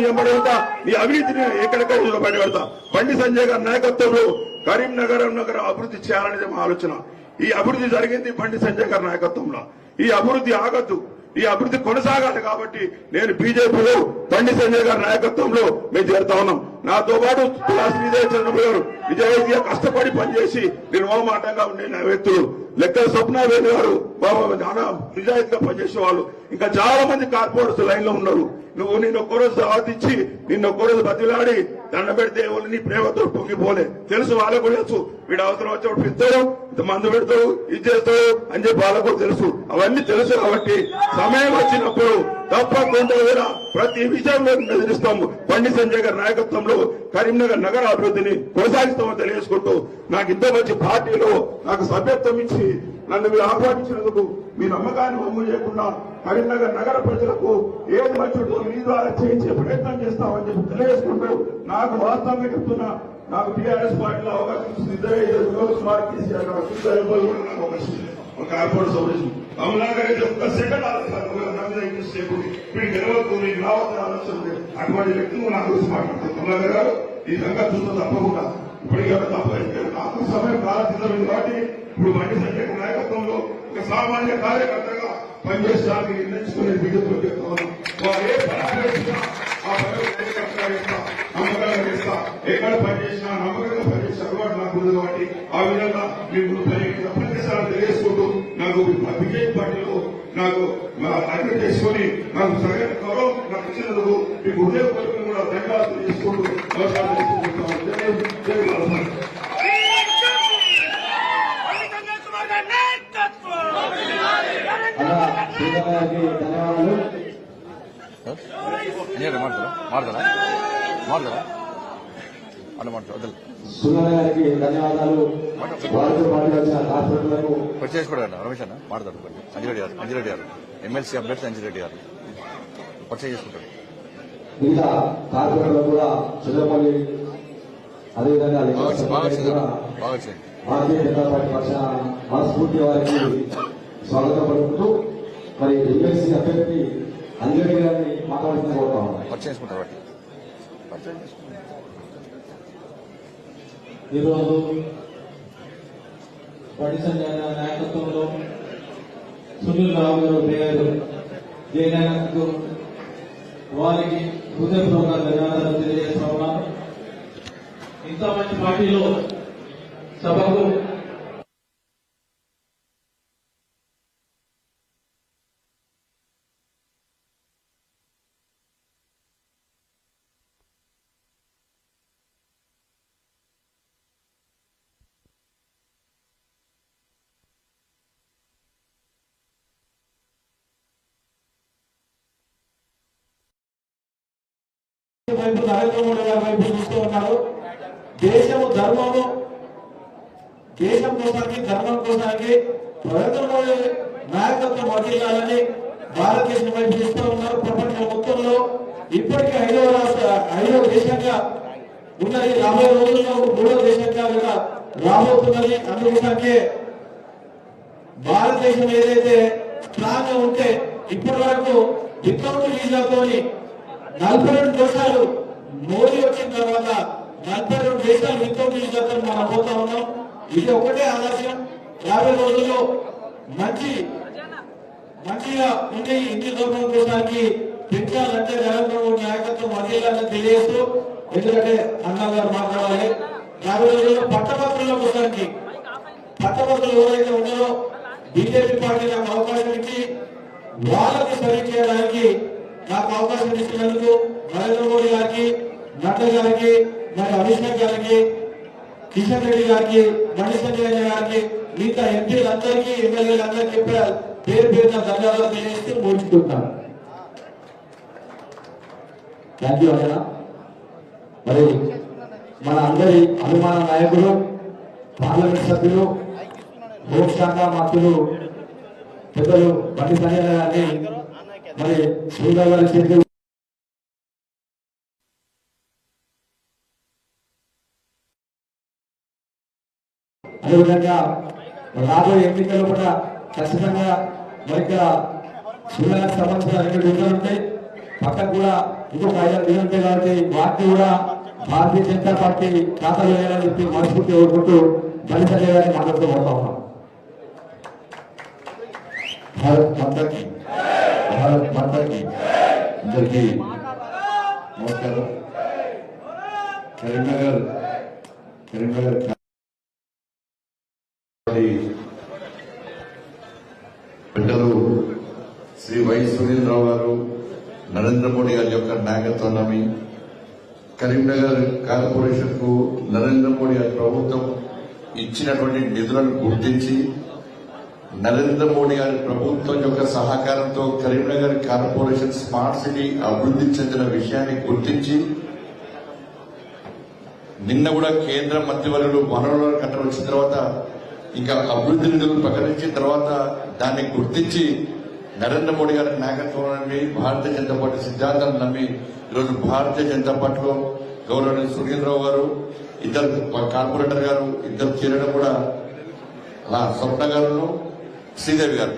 ఎంబడవుతా, నీ అవినీతిని ఎక్కడెక్కడ బయటపెడతా. బండి సంజయ్ గారి నాయకత్వంలో కరీంనగర్ అభివృద్ధి చేయాలనేది మా ఆలోచన. ఈ అభివృద్ధి జరిగింది బండి సంజయ్ గారి నాయకత్వంలో. ఈ అభివృద్ధి ఆగద్దు, ఈ అభివృద్ధి కొనసాగాలి. కాబట్టి నేను బీజేపీలో బండి సంజయ్ గారి నాయకత్వంలో మేము చేరుతా ఉన్నాం. నాతో పాటు శ్రీదేవి చంద్రబాబు గారు విజయవంతిగా కష్టపడి పనిచేసి నిర్మమాటంగా ఉండే నా వ్యక్తులు, లెక్కల స్వప్నవేణి గారు బాబా నిజాయితీగా పనిచేసే వాళ్ళు, ఇంకా చాలా మంది కార్పొరేటర్స్ లైన్ లో ఉన్నారు. నువ్వు నిన్న ఒక్కరోజు సాధించి నిన్న ఒక్కరోజు బతిలాడి దండ పెడితే వాళ్ళు నీ ప్రేమతో పొంగిపోలే. తెలుసు, వాళ్ళకు తెలుసు. వీడు అవసరం వచ్చినప్పుడు ఇస్తాడు, ఇంత మందు పెడతాడు, ఇది చేస్తాడు అని చెప్పి వాళ్ళకు తెలుసు. అవన్నీ తెలుసు. కాబట్టి సమయం వచ్చినప్పుడు తప్పకుండా కూడా ప్రతి విషయంలో ఎదిరిస్తాము. బండి సంజయ్ గారి నాయకత్వంలో కరీంనగర్ నగర అభివృద్ధిని కొనసాగిస్తామని తెలియజేసుకుంటూ, నాకు ఇంత మంచి పార్టీలో నాకు సభ్యత్వం ఇచ్చి నన్ను మీరు ఆహ్వానించినందుకు మీ నమ్మకాన్ని వమ్ము చేయకుండా కరీంనగర్ నగర ప్రజలకు ఏది మంచిదో మీ ద్వారా చేయించే ప్రయత్నం చేస్తామని చెప్పి తెలియజేసుకుంటూ, నాకు వాస్తవంగా చెప్తున్నా, నాకు టీఆర్ఎస్ పార్టీలో అవకాశం ఒక కార్పొరేట్ సౌదేశం కమలాకర్ అయితే ఒక్క సెకండ్ వీడికి గెలవద్దు, నీకు రావద్దు ఆలోచన లేదు. అటువంటి వ్యక్తులు నాకు గురించి మాట్లాడుతారు. కమలాకర్ గారు ఈ రంగా చూస్తే తప్పకుండా ఇప్పటికే నాకు సమయం కాలతీతమైంది. కాబట్టి ఇప్పుడు బండి సంజయ్ నాయకత్వంలో ఒక సామాన్య కార్యకర్తగా పనిచేయడానికి నిర్ణయించుకునే బీజేపీ చెప్తున్నాను. వారు ఏ పని చేసినా ఆ పని నమ్మకంగా చేస్తా, ఎక్కడ పనిచేసినా నమ్మకంగా పనిచేసే అలవాటు నాకు ఉంది. కాబట్టి ఆ విధంగా మీరు పనిచేస్తారని తెలియజేసుకుంటూ, నాకు బీజేపీ పార్టీలో నాకు అడ్మిట్ చేసుకుని నాకు సరైన గౌరవం నాకు ఇచ్చినందుకు మీకు హృదయపూర్వకంగా కూడా ధన్యవాదాలు చేసుకుంటూ నమస్కారం చేసుకుంటున్నాను. సునీల్ గారికి ధన్యవాదాలు. వారితో పాటు వచ్చిన కార్పొరేటర్లకు పరిచయం రమేష్ అన్న మాట్లాడతాడు. అంజిరెడ్డి గారు ఎమ్మెల్సీ అభ్యర్థి అంజిరెడ్డి గారు పరిచయం చేసుకుంటాడు. మిగతా కార్పొరేటర్లు కూడా చంద్రపల్లి, అదేవిధంగా భారతీయ జనతా పార్టీ పక్షాన మనస్ఫూర్తి వారికి స్వాగతం పలుకుతూ, మరి ఎమ్మెల్సీ అభ్యర్థి అంజిరెడ్డి గారిని మాట్లాడుతూ కోరుతాం. పరిచయం చేసుకుంటారు. ఈరోజు బండి సంజయ్ నాయకత్వంలో సునీల్ రావు గారు పేరు జయనాయకు వారికి హృదయపూర్వక ధన్యవాదాలు తెలియజేస్తా ఉన్నాను. ఇంత మంచి పార్టీలో సభకు వైపు నరేంద్ర మోడీ గారి వైపు చూస్తూ ఉన్నారు. దేశము ధర్మము, దేశం కోసానికి ధర్మం కోసానికి నరేంద్ర మోడీ నాయకత్వం వర్తిల్లాలని భారతదేశం వైపు చూస్తూ ఉన్నారు. ప్రపంచం మొత్తంలో ఇప్పటికీ 5వ దేశంగా ఉన్నది. రాబోయే రోజుల్లో 3వ దేశంగా కూడా రాబోతున్నది. అందుకోసానికే భారతదేశం ఏదైతే స్ట్రాంగ్ గా ఉంటే ఇప్పటి వరకు వితౌట్ వీసాతోని 42 దేశాలు, మోడీ వచ్చిన తర్వాత 42 దేశాలు వితౌట్ వీసాతో మనం పోతా ఉన్నాం. ఇది ఒకటే ఆలస్యం. 50 రోజుల్లో మంచిగా ఉండి హిందీ ధర్మం కోసానికి పెంచాలంటే నరేంద్ర మోడీ నాయకత్వం అదేలాగా తెలియజేస్తూ, ఎందుకంటే అన్నగారు మాట్లాడాలి. 50 రోజుల్లో పట్టభద్రుల కోసానికి, పట్టభద్రులు ఎవరైతే ఉన్నారో బీజేపీ పార్టీ నాకు అవకాశం ఇచ్చి వాళ్ళకి సర్వీస్ చేయడానికి నాకు అవకాశం ఇచ్చినందుకు నరేంద్ర మోడీ గారికి, నడ్డా గారికి, మరి అమిత్ షా గారికి, కిషన్ రెడ్డి గారికి, బండి సంజయ్ గారికి, మిగతా ఎంపీలందరికీ, ఎమ్మెల్యేలందరికీ పేరు పేరున ధన్యవాదాలు తెలియజేస్తూ ముగించుకుంటాను. థ్యాంక్ యూ అన్న. మరి మన అందరి అభిమాన నాయకులు, పార్లమెంట్ సభ్యులు, హోంశాఖ మంత్రులు పెద్దలు బండి సంజయ్ గారిని మరి సూర్య గారి చేతి అదేవిధంగా రాబోయే ఎన్నికల్లో కూడా ఖచ్చితంగా మరి ఇక్కడ సూర్యానికి సంబంధించిన 2 డివిజన్లు ఉంటాయి. పక్కన కూడా ఇంకొక 5 డివిజన్లు ఉంటాయి. కాబట్టి వాటిని కూడా భారతీయ జనతా పార్టీ ఖాతాలో వేయాలని చెప్పి మనస్ఫూర్తి కోరుకుంటూ బండి సంజయ్ గారిని మాట్లాడుతూ పోతా ఉన్నాం. భారత్ మాతాకి భారత్ మాతాకి అందరికీ నమస్కారం. కరీంనగర్ పెద్దలు శ్రీ వై సునీల్ రావు గారు, నరేంద్ర మోడీ గారి యొక్క నాయకత్వాన్ని కరీంనగర్ కార్పొరేషన్ కు నరేంద్ర మోడీ గారి ప్రభుత్వం ఇచ్చినటువంటి నిధులను గుర్తించి నరేంద్ర మోడీ గారి ప్రభుత్వం యొక్క సహకారంతో కరీంనగర్ కార్పొరేషన్ స్మార్ట్ సిటీ అభివృద్ధి చెందిన విషయాన్ని గుర్తించి నిన్న కూడా కేంద్ర మంత్రివర్యులు వనరుల కట్ట వచ్చిన తర్వాత ఇంకా అభివృద్ధి నిధులు ప్రకటించిన తర్వాత దాన్ని గుర్తించి నరేంద్ర మోడీ గారి నాయకత్వాన్ని భారతీయ జనతా పార్టీ సిద్ధాంతాన్ని నమ్మి ఈరోజు భారతీయ జనతా పార్టీలో గౌరవనీయ సునీల్ రావు గారు, ఇద్దరు కార్పొరేటర్ గారు, ఇద్దరు చేరడం కూడా స్వప్న గారు, శ్రీదేవి గారు,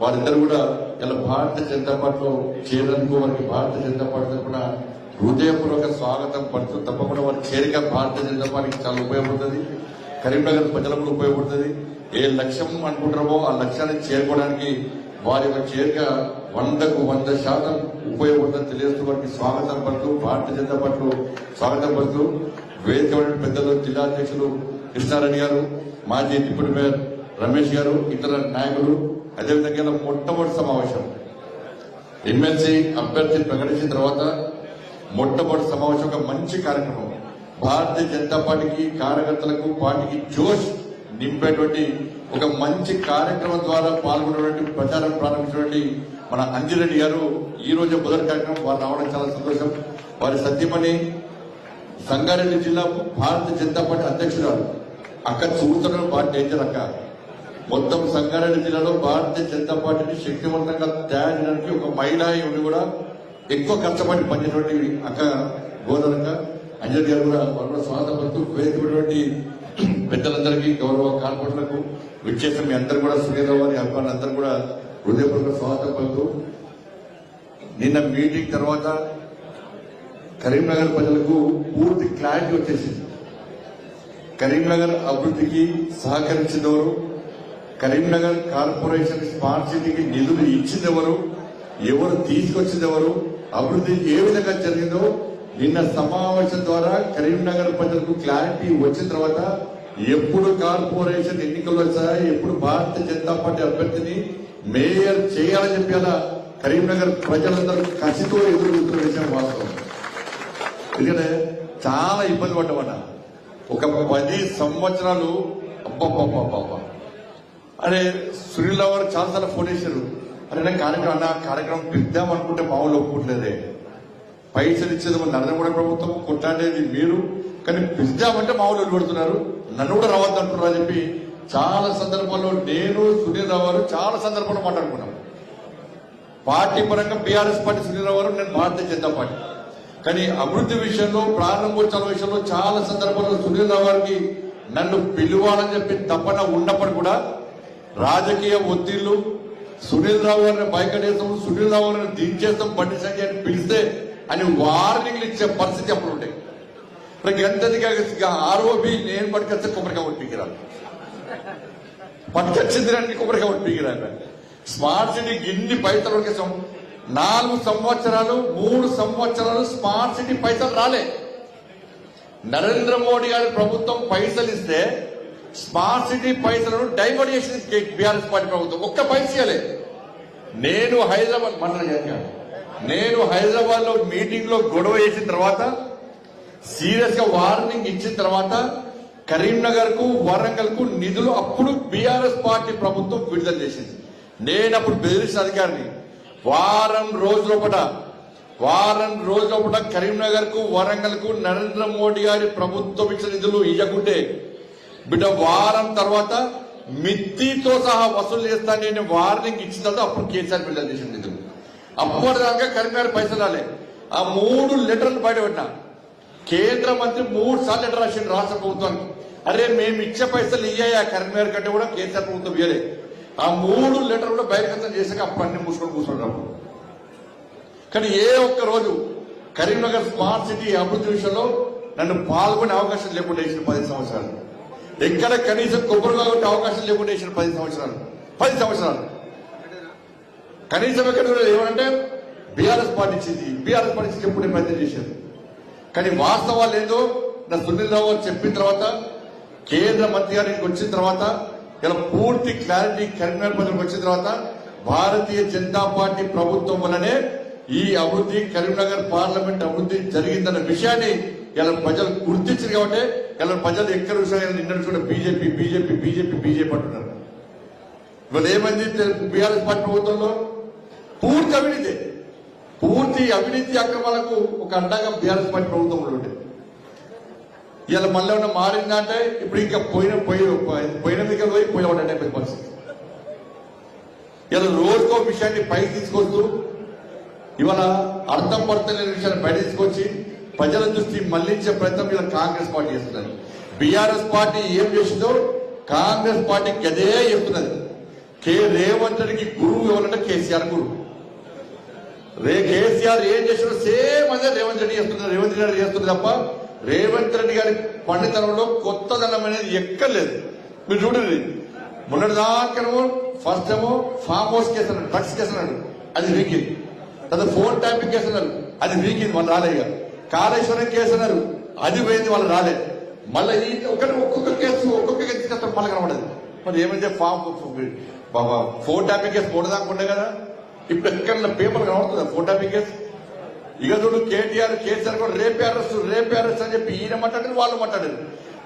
వారిద్దరు కూడా ఇలా భారతీయ జనతా పార్టీలో చేరేందుకు వారికి భారతీయ జనతా పార్టీ తరఫున హృదయపూర్వక స్వాగతం పడుతూ తప్పకుండా వారి చేరిక భారతీయ జనతా పార్టీకి చాలా ఉపయోగపడుతుంది. కరీంనగర్ ప్రజలకు కూడా ఉపయోగపడుతుంది. ఏ లక్ష్యం అనుకుంటారో ఆ లక్ష్యాన్ని చేరుకోవడానికి వారి యొక్క చేరిక 100కు 100% ఉపయోగపడుతుందని తెలియజేస్తూ వారికి స్వాగతం పడుతూ భారతీయ జనతా పార్టీలో స్వాగతం పడుతూ వేదిక పెద్దలు జిల్లా అధ్యక్షులు కృష్ణారెడ్డి గారు, మాజీ డిప్యూటీ మేయర్ రమేష్ గారు, ఇతర నాయకులు, అదేవిధంగా మొట్టమొదటి సమావేశం ఎమ్మెల్సీ అభ్యర్థి ప్రకటించిన తర్వాత మొట్టమొదటి సమావేశం ఒక మంచి కార్యక్రమం. భారతీయ జనతా పార్టీకి కార్యకర్తలకు పార్టీకి జోష్ నింపేటువంటి ఒక మంచి కార్యక్రమం ద్వారా పాల్గొనేటువంటి ప్రచారం ప్రారంభించినటువంటి మన అంజిరెడ్డి గారు ఈ రోజు మొదటి కార్యక్రమం వారు రావడం చాలా సంతోషం. వారి సత్యమణి సంగారెడ్డి జిల్లా భారతీయ జనతా పార్టీ అధ్యక్షురాలు అక్క చూడటం బాగా డేంజర్ అక్క. మొత్తం సంగారెడ్డి జిల్లాలో భారతీయ జనతా పార్టీని శక్తివంతంగా తయారు చేయడానికి ఒక మహిళా యువని కూడా ఎక్కువ కష్టపడి పనిచేటువంటి అక్క గోదరక్క అంజలి గారు కూడా వాళ్ళు స్వాగతపడుతూ వేదికటువంటి పెద్దలందరికీ, గౌరవ కార్పొరేటర్లకు విచ్చేసిన మీ అందరూ కూడా సునీల్ రావు గారి అభిమానులు అందరూ కూడా హృదయపూర్వక స్వాగతం పలుతూ నిన్న మీటింగ్ తర్వాత కరీంనగర్ ప్రజలకు పూర్తి క్లారిటీ వచ్చేసింది. కరీంనగర్ అభివృద్ధికి సహకరించినవారు, కరీంనగర్ కార్పొరేషన్ స్మార్ట్ సిటీకి నిధులు ఇచ్చిందెవరు, ఎవరు తీసుకొచ్చిందెవరు, అభివృద్ధి ఏ విధంగా జరిగిందో నిన్న సమావేశం ద్వారా కరీంనగర్ ప్రజలకు క్లారిటీ వచ్చిన తర్వాత ఎప్పుడు కార్పొరేషన్ ఎన్నికలు వచ్చాయి, ఎప్పుడు భారతీయ జనతా పార్టీ అభ్యర్థిని మేయర్ చేయాలని చెప్పి అలా కరీంనగర్ ప్రజలందరూ కసితో ఎదురు చూస్తున్న విషయం వాస్తవం. ఎందుకంటే చాలా ఇబ్బంది పడ్డామన్న. ఒక 10 సంవత్సరాలు అబ్బా అరే సునీల్ రావు గారు చాలాసార్లు ఫోన్ చేశారు. అరే నా కార్యక్రమం పిద్దాం అనుకుంటే మామూలు ఒప్పుకోవట్లేదే, పైసలు ఇచ్చేది నరేంద్ర మోడీ ప్రభుత్వం, కొట్లాడేది మీరు, కానీ పిద్దామంటే మామూలు పెడుతున్నారు, నన్ను కూడా రావద్దు అంటున్నారు అని చెప్పి చాలా సందర్భాల్లో నేను సునీల్ రావు గారు చాలా సందర్భాల్లో మాట్లాడుకున్నాం. పార్టీ పరంగా బీఆర్ఎస్ పార్టీ సునీల్ రావు గారు, నేను భారతీయ జనతా పార్టీ. కానీ అభివృద్ధి విషయంలో, ప్రారంభోత్సవ విషయంలో చాలా సందర్భాల్లో సునీల్ రావు గారికి నన్ను పిలువాలని చెప్పి తప్పన ఉన్నప్పుడు కూడా రాజకీయ ఒత్తిళ్లు, సునీల్ రావు గారిని బయటేస్తాం, సునీల్ రావు గారిని దించేస్తాం, బండి సంజయ్ పిలిస్తే అని వార్నింగ్లు ఇచ్చే పరిస్థితి అప్పుడు ఉంటాయి. ఎంతదిగా ఆరోపి నేను పట్టుకొస్తే కొబ్బరికాయ కొట్టిరాను, పట్టుకొచ్చింది రండి కొబ్బరికాయ కొట్టిరాను. స్మార్ట్ సిటీకి ఇన్ని పైసలు ఉడికేసాం. 4 సంవత్సరాలు 3 సంవత్సరాలు స్మార్ట్ సిటీ పైసలు రాలే. నరేంద్ర మోడీ గారి ప్రభుత్వం పైసలు ఇస్తే స్మార్ట్ సిటీ పైసలను డైవర్ట్ చేసింది బీఆర్ఎస్ పార్టీ ప్రభుత్వం. ఒక్క పైసలే. నేను హైదరాబాద్ లో మీటింగ్ లో గొడవ చేసిన తర్వాత, సీరియస్ గా వార్నింగ్ ఇచ్చిన తర్వాత కరీంనగర్ కు, వరంగల్ కు నిధులు అప్పుడు బీఆర్ఎస్ పార్టీ ప్రభుత్వం విడుదల చేసింది. నేను అప్పుడు బెదిరించిన అధికారిని వారం రోజుల కరీంనగర్ కు, వరంగల్ కు నరేంద్ర మోడీ గారి ప్రభుత్వం ఇచ్చిన నిధులు ఇవ్వకుంటే బిడ్డ వారం తర్వాత మిత్తితో సహా వసూలు చేస్తా నేను వార్నింగ్ ఇచ్చిన తర్వాత అప్పుడు కేసీఆర్ విడుదల చేసిన నిధులు. అప్పటిదాకా కరీంనగర్ పైసలు రాలే. ఆ 3 లెటర్లు బయటపెట్టినా. కేంద్ర మంత్రి 3 సార్లు లెటర్ రాసిండు రాష్ట్ర ప్రభుత్వానికి. అరే మేము ఇచ్చే పైసలు ఇయ్యా కరీంనగర్ కంటే కూడా కేసీఆర్ ప్రభుత్వం ఇయ్యలే. ఆ 3 లెటర్ కూడా బహిర్గతం చేశాక అప్పుడు అన్ని కూర్చుంటాము. కానీ ఏ ఒక్క రోజు కరీంనగర్ స్మార్ట్ సిటీ అభివృద్ధి విషయంలో నన్ను పాల్గొనే అవకాశం లేకుండా వేసిన 10 సంవత్సరాలు. ఎక్కడ కనీసం కొబ్బరిగా కొట్టే అవకాశం లేకుండా వేసిన 10 సంవత్సరాలు. కనీసం ఎక్కడ కూడా ఏమంటే బీఆర్ఎస్ పార్టీ చెప్పుకునే ప్రయత్నం చేశారు. కానీ వాస్తవాలు ఏదో నా సునీల్ రావు గారు చెప్పిన తర్వాత, కేంద్ర మంత్రి గారికి వచ్చిన తర్వాత, ఇలా పూర్తి క్లారిటీ కరీంనగర్ ప్రజలకు వచ్చిన తర్వాత భారతీయ జనతా పార్టీ ప్రభుత్వం వల్లనే ఈ అభివృద్ధి, కరీంనగర్ పార్లమెంట్ అభివృద్ధి జరిగిందన్న విషయాన్ని ఇలా ప్రజలు గుర్తించారు. కాబట్టి ఇలా ప్రజలు ఎక్కడ విషయాలు నిన్న కూడా బీజేపీ అంటున్నారు. ఇవాళ ఏమైంది బీఆర్ఎస్ పార్టీ ప్రభుత్వంలో? పూర్తి అవినీతి అక్రమాలకు ఒక అడ్డంగా బీఆర్ఎస్ పార్టీ ప్రభుత్వంలో ఉండేది. ఇలా మళ్ళీ ఏమన్నా మారిందంటే ఇప్పుడు ఇంకా పోయిన దగ్గర పోయి పరిస్థితి. ఇలా రోజుకో విషయాన్ని పైకి తీసుకొస్తూ ఇవాళ అర్థం పడతలేని విషయాన్ని బయట తీసుకొచ్చి ప్రజల దృష్టి మళ్లించే ప్రయత్నం ఇలా కాంగ్రెస్ పార్టీ చేస్తున్నది. బీఆర్ఎస్ పార్టీ ఏం చేసిందో కాంగ్రెస్ పార్టీకి అదే చెప్తున్నది. రేవంత్ రెడ్డికి గురువు ఎవరంటే కేసీఆర్ గురువు. కేసీఆర్ ఏం చేసినా సేమ్ అదే రేవంత్ రెడ్డి చేస్తున్నారు. రేవంత్ రెడ్డి చేస్తున్నారు తప్ప రేవంత్ రెడ్డి గారి పండితనంలో కొత్తదనం అనేది ఎక్కర్లేదు. మీరు చూడండి, మొన్నటిదాకేమో ఫస్ట్ ఏమో ఫామ్ హౌస్ కేసు అన్నాడు, డ్రగ్స్ కేసు అన్నాడు, అది వీకింది. తర్వాత ఫోన్ ట్యాపింగ్ కేసు అన్నారు, అది వీకింది, వాళ్ళు రాలే. కాళేశ్వరం కేసు అన్నారు, అది పోయింది, వాళ్ళు రాలే. మళ్ళీ ఒక్కొక్క కేసు తీసుకొస్తారు, మళ్ళీ కనబడదు. మరి ఏమైతే ఫోన్ ట్యాపింగ్ కేసు పోవడానికి కదా, ఇప్పుడు ఎక్కడ పేపర్ కనబడుతుంది ఫోన్ ట్యాపింగ్ కేసు. ఇక చూడు కేసీఆర్ కూడా రేపే అరెస్ట్ అని చెప్పి ఈయన మాట్లాడారు, వాళ్ళు మాట్లాడారు.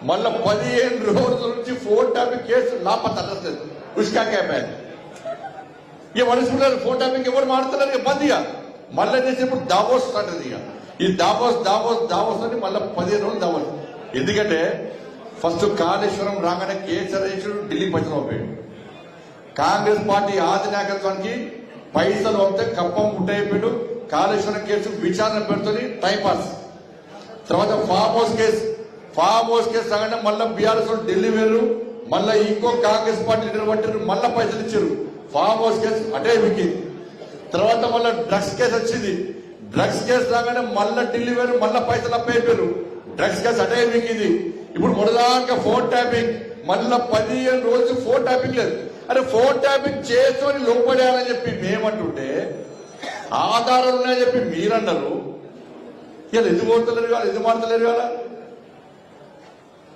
మళ్ళా 15 రోజుల నుంచి ఫోన్ ట్యాపింగ్ కేసు లాపత్తా అరెస్ట్ ఉస్కా క్యాప్. ఇక మనుషులు ఫోన్ ట్యాపింగ్ ఎవరు మాడుతున్నారు, ఇక బంద్. ఇక మళ్ళీ చేసేప్పుడు దావోస్ అంటది. ఇక ఈ దావోస్ అని మళ్ళీ 15 రోజులు దావోస్. ఎందుకంటే ఫస్ట్ కాళేశ్వరం రాగానే కేసీఆర్ ఢిల్లీకి పైసలు పంపాడు. కాంగ్రెస్ పార్టీ ఆధినాయకత్వానికి పైసలు పంపితే కప్పం ముట్టయిపోయాడు. కాళేశ్వరం కేసు విచారణ పెడుతుంది, టైంపాస్. తర్వాత ఫామ్ హౌస్ కేసు రాగానే మళ్ళీ బీఆర్ఎస్ ఢిల్లీ వేరు, మళ్ళీ ఇంకో కాంగ్రెస్ పార్టీ నిలబట్టారు, మళ్ళీ పైసలు ఇచ్చారు. ఫామ్ హౌస్ కేసు అటే వికింది. తర్వాత మళ్ళీ డ్రగ్స్ కేసు వచ్చింది. డ్రగ్స్ కేసు రాగానే మళ్ళీ ఢిల్లీ వేరు, మళ్ళీ పైసలు అప్పైపోయారు. డ్రగ్స్ కేసు అటే వికింది. ఇప్పుడు మొదలాక ఫోన్ ట్యాపింగ్, మళ్ళీ 15 రోజులు ఫోన్ ట్యాపింగ్ లేదు. అరే ఫోన్ ట్యాపింగ్ చేసుకొని లోపడేయాలని చెప్పి మేమంటుంటే, ఆధారాలు ఉన్నాయని చెప్పి మీరన్నారు. ఇలా ఎందుకు మాడతలేరు కదా,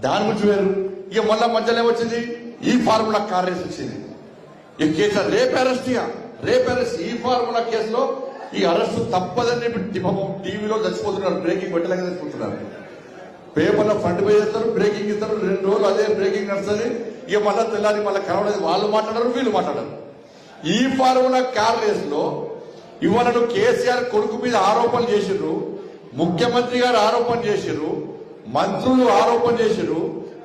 దాని గురించి వేరు. ఇక మళ్ళా మధ్యలో ఏమొచ్చింది, ఈ ఫార్ములా కార్ రేస్ వచ్చింది. ఈ కేసు రేపు అరెస్ట్. ఈ ఫార్ములా కేసులో ఈ అరెస్టు తప్పదని చెప్పి టీవీలో చచ్చిపోతున్నారు, బ్రేకింగ్ పెట్టలేక చచ్చిపోతున్నారు. పేపర్లో ఫ్రంట్ పేజ్ చేస్తారు, బ్రేకింగ్ ఇస్తారు, 2 రోజులు అదే బ్రేకింగ్ నడుస్తుంది. ఇక మళ్ళా తెల్లారి మళ్ళీ కనబడేది, వాళ్ళు మాట్లాడరు, వీళ్ళు మాట్లాడరు. ఈ ఫార్ములా కార్ రేస్ లో ఇవాళ కేసీఆర్ కొడుకు మీద ఆరోపణలు చేసిర్రు, ముఖ్యమంత్రి గారు ఆరోపణ చేసిర్రు, మంత్రులు ఆరోపణ చేసిర్రు,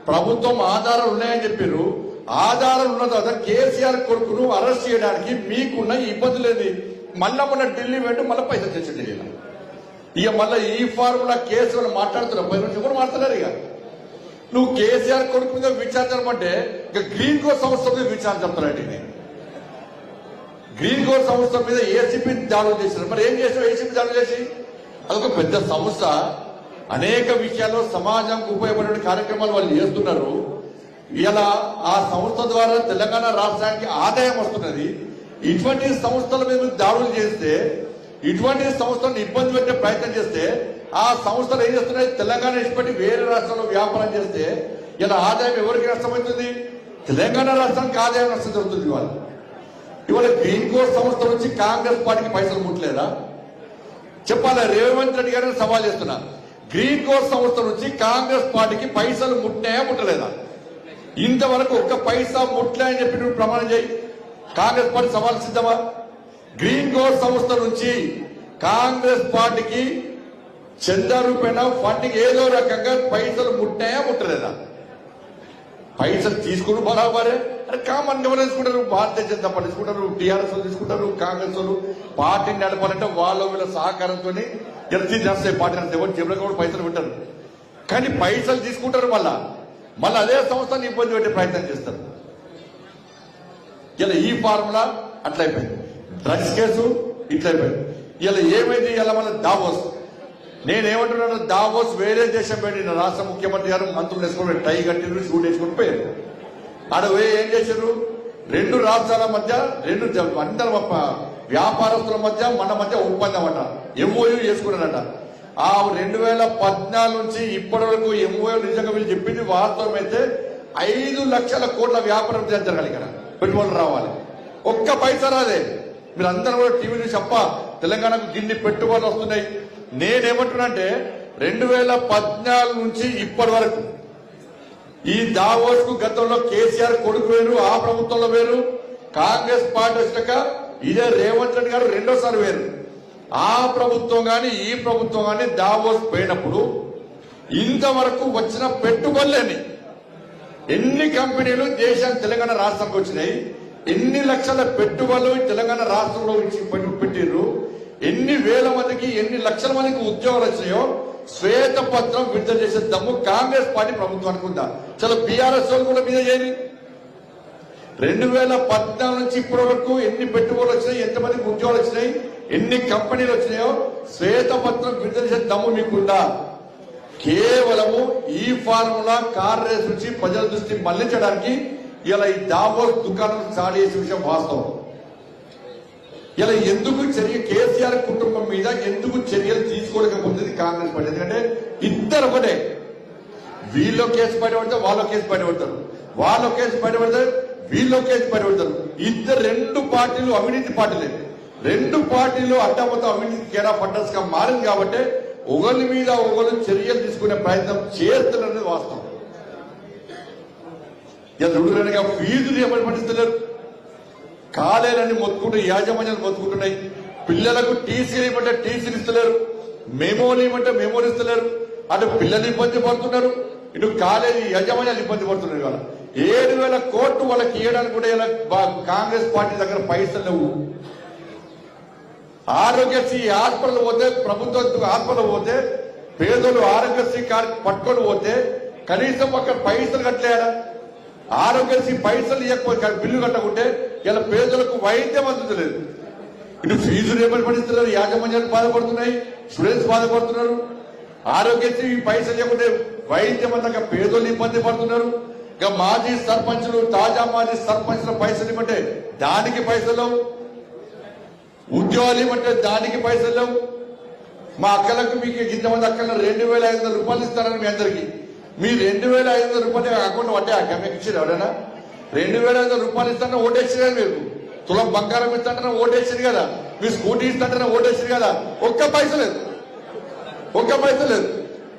ప్రభుత్వం ఆధారాలు ఉన్నాయని చెప్పారు. ఆధారాలు ఉన్న తర్వాత కేసీఆర్ కొడుకును అరెస్ట్ చేయడానికి మీకున్న ఇబ్బంది లేదు. మళ్ళా మొన్న ఢిల్లీ వెంట మళ్ళీ పైసలు తెచ్చింది. ఇక మళ్ళీ ఈ ఫార్ములా కేసు మాట్లాడుతున్నారు, 10 నుంచి కూడా మాట్లాడుతున్నారు. ఇక నువ్వు కేసీఆర్ కొడుకు మీద విచారించమంటే ఇక గ్రీన్ కోర్ సంస్థ మీద విచారించాలండి. గ్రీన్ కోర్ సంస్థ మీద ఏసీపీ దాడులు చేశారు. మరి ఏం చేశారు ఏసీపీ దాడులు చేసి? అదొక పెద్ద సంస్థ, అనేక విషయాల్లో సమాజంకు ఉపయోగపడే కార్యక్రమాలు వాళ్ళు చేస్తున్నారు. ఇలా ఆ సంస్థ ద్వారా తెలంగాణ రాష్ట్రానికి ఆదాయం వస్తున్నది. ఇటువంటి సంస్థల మీద దాడులు చేస్తే, ఇటువంటి సంస్థలను ఇబ్బంది పెట్టే ప్రయత్నం చేస్తే, ఆ సంస్థలు ఏం చేస్తున్నాయి, తెలంగాణ ఇష్టపడి వేరే రాష్ట్రంలో వ్యాపారం చేస్తే ఇలా ఆదాయం ఎవరికి నష్టమవుతుంది? తెలంగాణ రాష్ట్రానికి ఆదాయం నష్టం జరుగుతుంది. ఇవాళ గ్రీన్ కోర్ సంస్థ నుంచి కాంగ్రెస్ పార్టీకి పైసలు ముట్టలేదా చెప్పాలి. రేవంత్ రెడ్డి గారిని సవాల్ చేస్తున్నా, గ్రీన్ కోర్ సంస్థ నుంచి కాంగ్రెస్ పార్టీకి పైసలు ముట్టాయా ముట్టలేదా? ఇంతవరకు ఒక్క పైసా ముట్లే అని చెప్పి నువ్వు ప్రమాణం చేయి. కాంగ్రెస్ పార్టీ సవాల్ సిద్ధమా? గ్రీన్ కోర్ సంస్థ నుంచి కాంగ్రెస్ పార్టీకి చందా రూపేణ ఫండింగ్ ఏదో రకంగా పైసలు ముట్టాయా ముట్టలేదా? పైసలు తీసుకుని బరాబరే. అరే కామన్ ఎవరు తీసుకుంటారు? భారతీయ జనతా పార్టీ తీసుకుంటారు, టీఆర్ఎస్ వాళ్ళు తీసుకుంటారు, కాంగ్రెస్ వాళ్ళు. పార్టీని నడపాలంటే వాళ్ళ వీళ్ళ సహకారంతో ఎర్తీ నడుస్తాయి. పార్టీ నడిస్తే ఎవరు జేబులో కూడా పైసలు పెట్టారు, కానీ పైసలు తీసుకుంటారు. మళ్ళీ అదే సంస్థని ఇబ్బంది పెట్టే ప్రయత్నం చేస్తారు. ఇలా ఈ ఫార్ములా అట్లయిపోయింది, డ్రగ్స్ కేసు ఇట్లయిపోయింది. ఇలా ఏమైంది? ఇలా మళ్ళీ దావోస్. నేనేమంటున్నాను, దావోస్ వేరే దేశం పెట్టిన రాష్ట్ర ముఖ్యమంత్రి గారు మంత్రులు వేసుకుని టై కట్టిరు, షూట్ వేసుకుని పోయారు. ఆడ ఏం చేశారు? 2 రాష్ట్రాల మధ్య అందరూ వ్యాపారస్తుల మధ్య మన మధ్య ఒప్పందం అట, ఎంఓయూ చేసుకున్నారట. ఆ 2014 నుంచి ఇప్పటి వరకు ఎంఓయూ నిజంగా వీళ్ళు చెప్పింది వాస్తవం అయితే 5 లక్షల కోట్ల వ్యాపారం జరగాలి, ఇక్కడ పెట్టుబడులు రావాలి. ఒక్క పైసా రాదే. మీరు అందరూ కూడా టీవీ నుంచి చెప్ప తెలంగాణకు గిన్ని పెట్టుబడులు వస్తున్నాయి. నేనేమంటున్నా అంటే 2014 నుంచి ఇప్పటి వరకు ఈ దావోస్ కు గతంలో కేసీఆర్ కొడుకు వేరు, ఆ ప్రభుత్వంలో వేరు, కాంగ్రెస్ పార్టీ వచ్చాక ఇదే రేవంత్ రెడ్డి గారు రెండోసారి వేరు. ఆ ప్రభుత్వం గాని ఈ ప్రభుత్వం గాని దావోస్ పోయినప్పుడు ఇంతవరకు వచ్చిన పెట్టుబడులని ఎన్ని కంపెనీలు దేశానికి తెలంగాణ రాష్ట్రానికి వచ్చినాయి, ఎన్ని లక్షల పెట్టుబడులు తెలంగాణ రాష్ట్రంలో పెట్టిర్రు, ఎన్ని వేల మందికి ఎన్ని లక్షల మందికి ఉద్యోగాలు వచ్చినాయో శ్వేతపత్రం విడుదల చేసే దమ్ము కాంగ్రెస్ పార్టీ ప్రభుత్వానికి ఉందా? చాలా బీఆర్ఎస్ వాళ్ళు కూడా మీద చేయండి. 2014 నుంచి ఇప్పటి వరకు ఎన్ని పెట్టుబడులు వచ్చినాయి, ఎంతమందికి ఉద్యోగాలు వచ్చినాయి, ఎన్ని కంపెనీలు వచ్చినాయో శ్వేతపత్రం విడుదల చేసే దమ్ము మీకుందా? కేవలము ఈ ఫార్ములా కార్ రేస్ నుంచి ప్రజల దృష్టి మళ్లించడానికి ఇలా ఈ దావోస్ దుకాణం చాలు చేసే విషయం వాస్తవం. ఇలా ఎందుకు చర్య కేసీఆర్ కుటుంబం మీద ఎందుకు చర్యలు తీసుకోలేకపోతుంది కాంగ్రెస్ పార్టీ? ఎందుకంటే ఇద్దరు ఒకటే, వీళ్ళు కేసు బయటపడితే వాళ్ళ కేసు బయటపడతారు, వాళ్ళ కేసు బయటపడితే వీళ్ళు కేసు బయటపడతారు. ఇద్దరు రెండు పార్టీలు అవినీతి పార్టీలే. రెండు పార్టీలు అడ్డమొత్తం అవినీతి కేరా ఫండర్స్ గా మారింది కాబట్టి ఒకరి మీద ఒకరు చర్యలు తీసుకునే ప్రయత్నం చేస్తున్నది వాస్తవం. ఇలా ఫీజులు ఎవరు పట్టిస్తలేరు, కాలేలని మొత్తుకుంటూ యాజమాన్యాలు మొత్తుకుంటున్నాయి. పిల్లలకు టీసీలు ఇవ్వమంటే టీసీలు ఇస్తలేరు, మెమోలు ఇవ్వమంటే మెమోలు ఇస్తలేరు. అటు పిల్లలు ఇబ్బంది పడుతున్నారు, ఇటు కాలేజీ యాజమాన్యాలు ఇబ్బంది పడుతున్నారు. ఇవాళ 7,000 కోట్లు వాళ్ళకి ఇవ్వడానికి కూడా ఇలా కాంగ్రెస్ పార్టీ దగ్గర పైసలు లేవు. ఆరోగ్యశ్రీ హాస్పిటల్ పోతే, ప్రభుత్వ హాస్పిటల్ పోతే పేదలు ఆరోగ్యశ్రీ కార్డు పట్టుకొని పోతే కనీసం అక్కడ పైసలు కట్టలేడా? ఆరోగ్యశ్రీ పైసలు ఇవ్వకపోతే బిల్లు కట్టకుంటే ఇలా పేదలకు వైద్యం అందుతలేదు. ఇటు ఫీజులు ఏమని పడిస్తున్నారు, యాజమాన్యాలు బాధపడుతున్నాయి, స్టూడెంట్స్ బాధపడుతున్నారు. ఆరోగ్యశ్రీ పైసలు ఇవ్వకుంటే వైద్యం అందాక పేదలు ఇబ్బంది పడుతున్నారు. ఇక మాజీ సర్పంచులు, తాజా మాజీ సర్పంచుల పైసలు ఇవ్వమంటే దానికి పైసలు, ఉద్యోగాలు ఇవ్వమంటే దానికి పైసలు. మా అక్కలకు మీకు ఇంతమంది అక్కల 2,500 రూపాయలు ఇస్తారని మీ అందరికీ. మీ 2,500 రూపాయలు అకౌంట్ పడ్డా మీకు ఇచ్చారు ఎవరైనా? 2,500 రూపాయలు ఇస్తారని ఓటేసారు మీరు. తులం బంగారం ఇస్తాంటే ఓటేసారు కదా, మీ స్కూటీ ఇస్తాంటే ఓటేసారు కదా. ఒక్క పైస లేదు, ఒక్క పైస లేదు.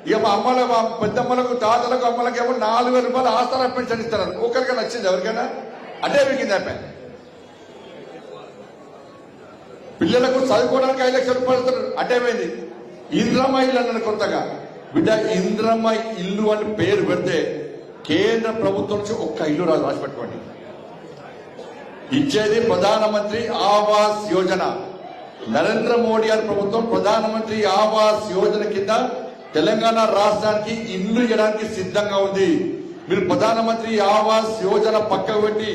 ఇక మా అమ్మల, మా పెద్దమ్మలకు, తాతలకు, అమ్మలకు ఏమో 4,000 రూపాయలు ఆస్తారా పెన్షన్ ఇస్తారు. ఒక్కరికైనా నచ్చింది ఎవరికైనా? అంటే మీకు అయిపోయి పిల్లలకు చదువుకోవడానికి 5 లక్షల రూపాయలు ఇస్తారు. అంటే ఏమైంది? ఇంద్రమ్మ ఇల్లు అన్నారు కొత్తగా. బిడ్డ ఇంద్రమ్మ ఇల్లు అని పేరు పెడితే కేంద్ర ప్రభుత్వం నుంచి ఒక్క ఇల్లు రాదు, రాసి పెట్టుకోండి. ఇచ్చేది ప్రధానమంత్రి ఆవాస్ యోజన. నరేంద్ర మోడీ గారి ప్రభుత్వం ప్రధానమంత్రి ఆవాస్ యోజన కింద తెలంగాణ రాష్ట్రానికి ఇల్లు ఇవ్వడానికి సిద్ధంగా ఉంది. మీరు ప్రధానమంత్రి ఆవాస్ యోజన పక్కకు పెట్టి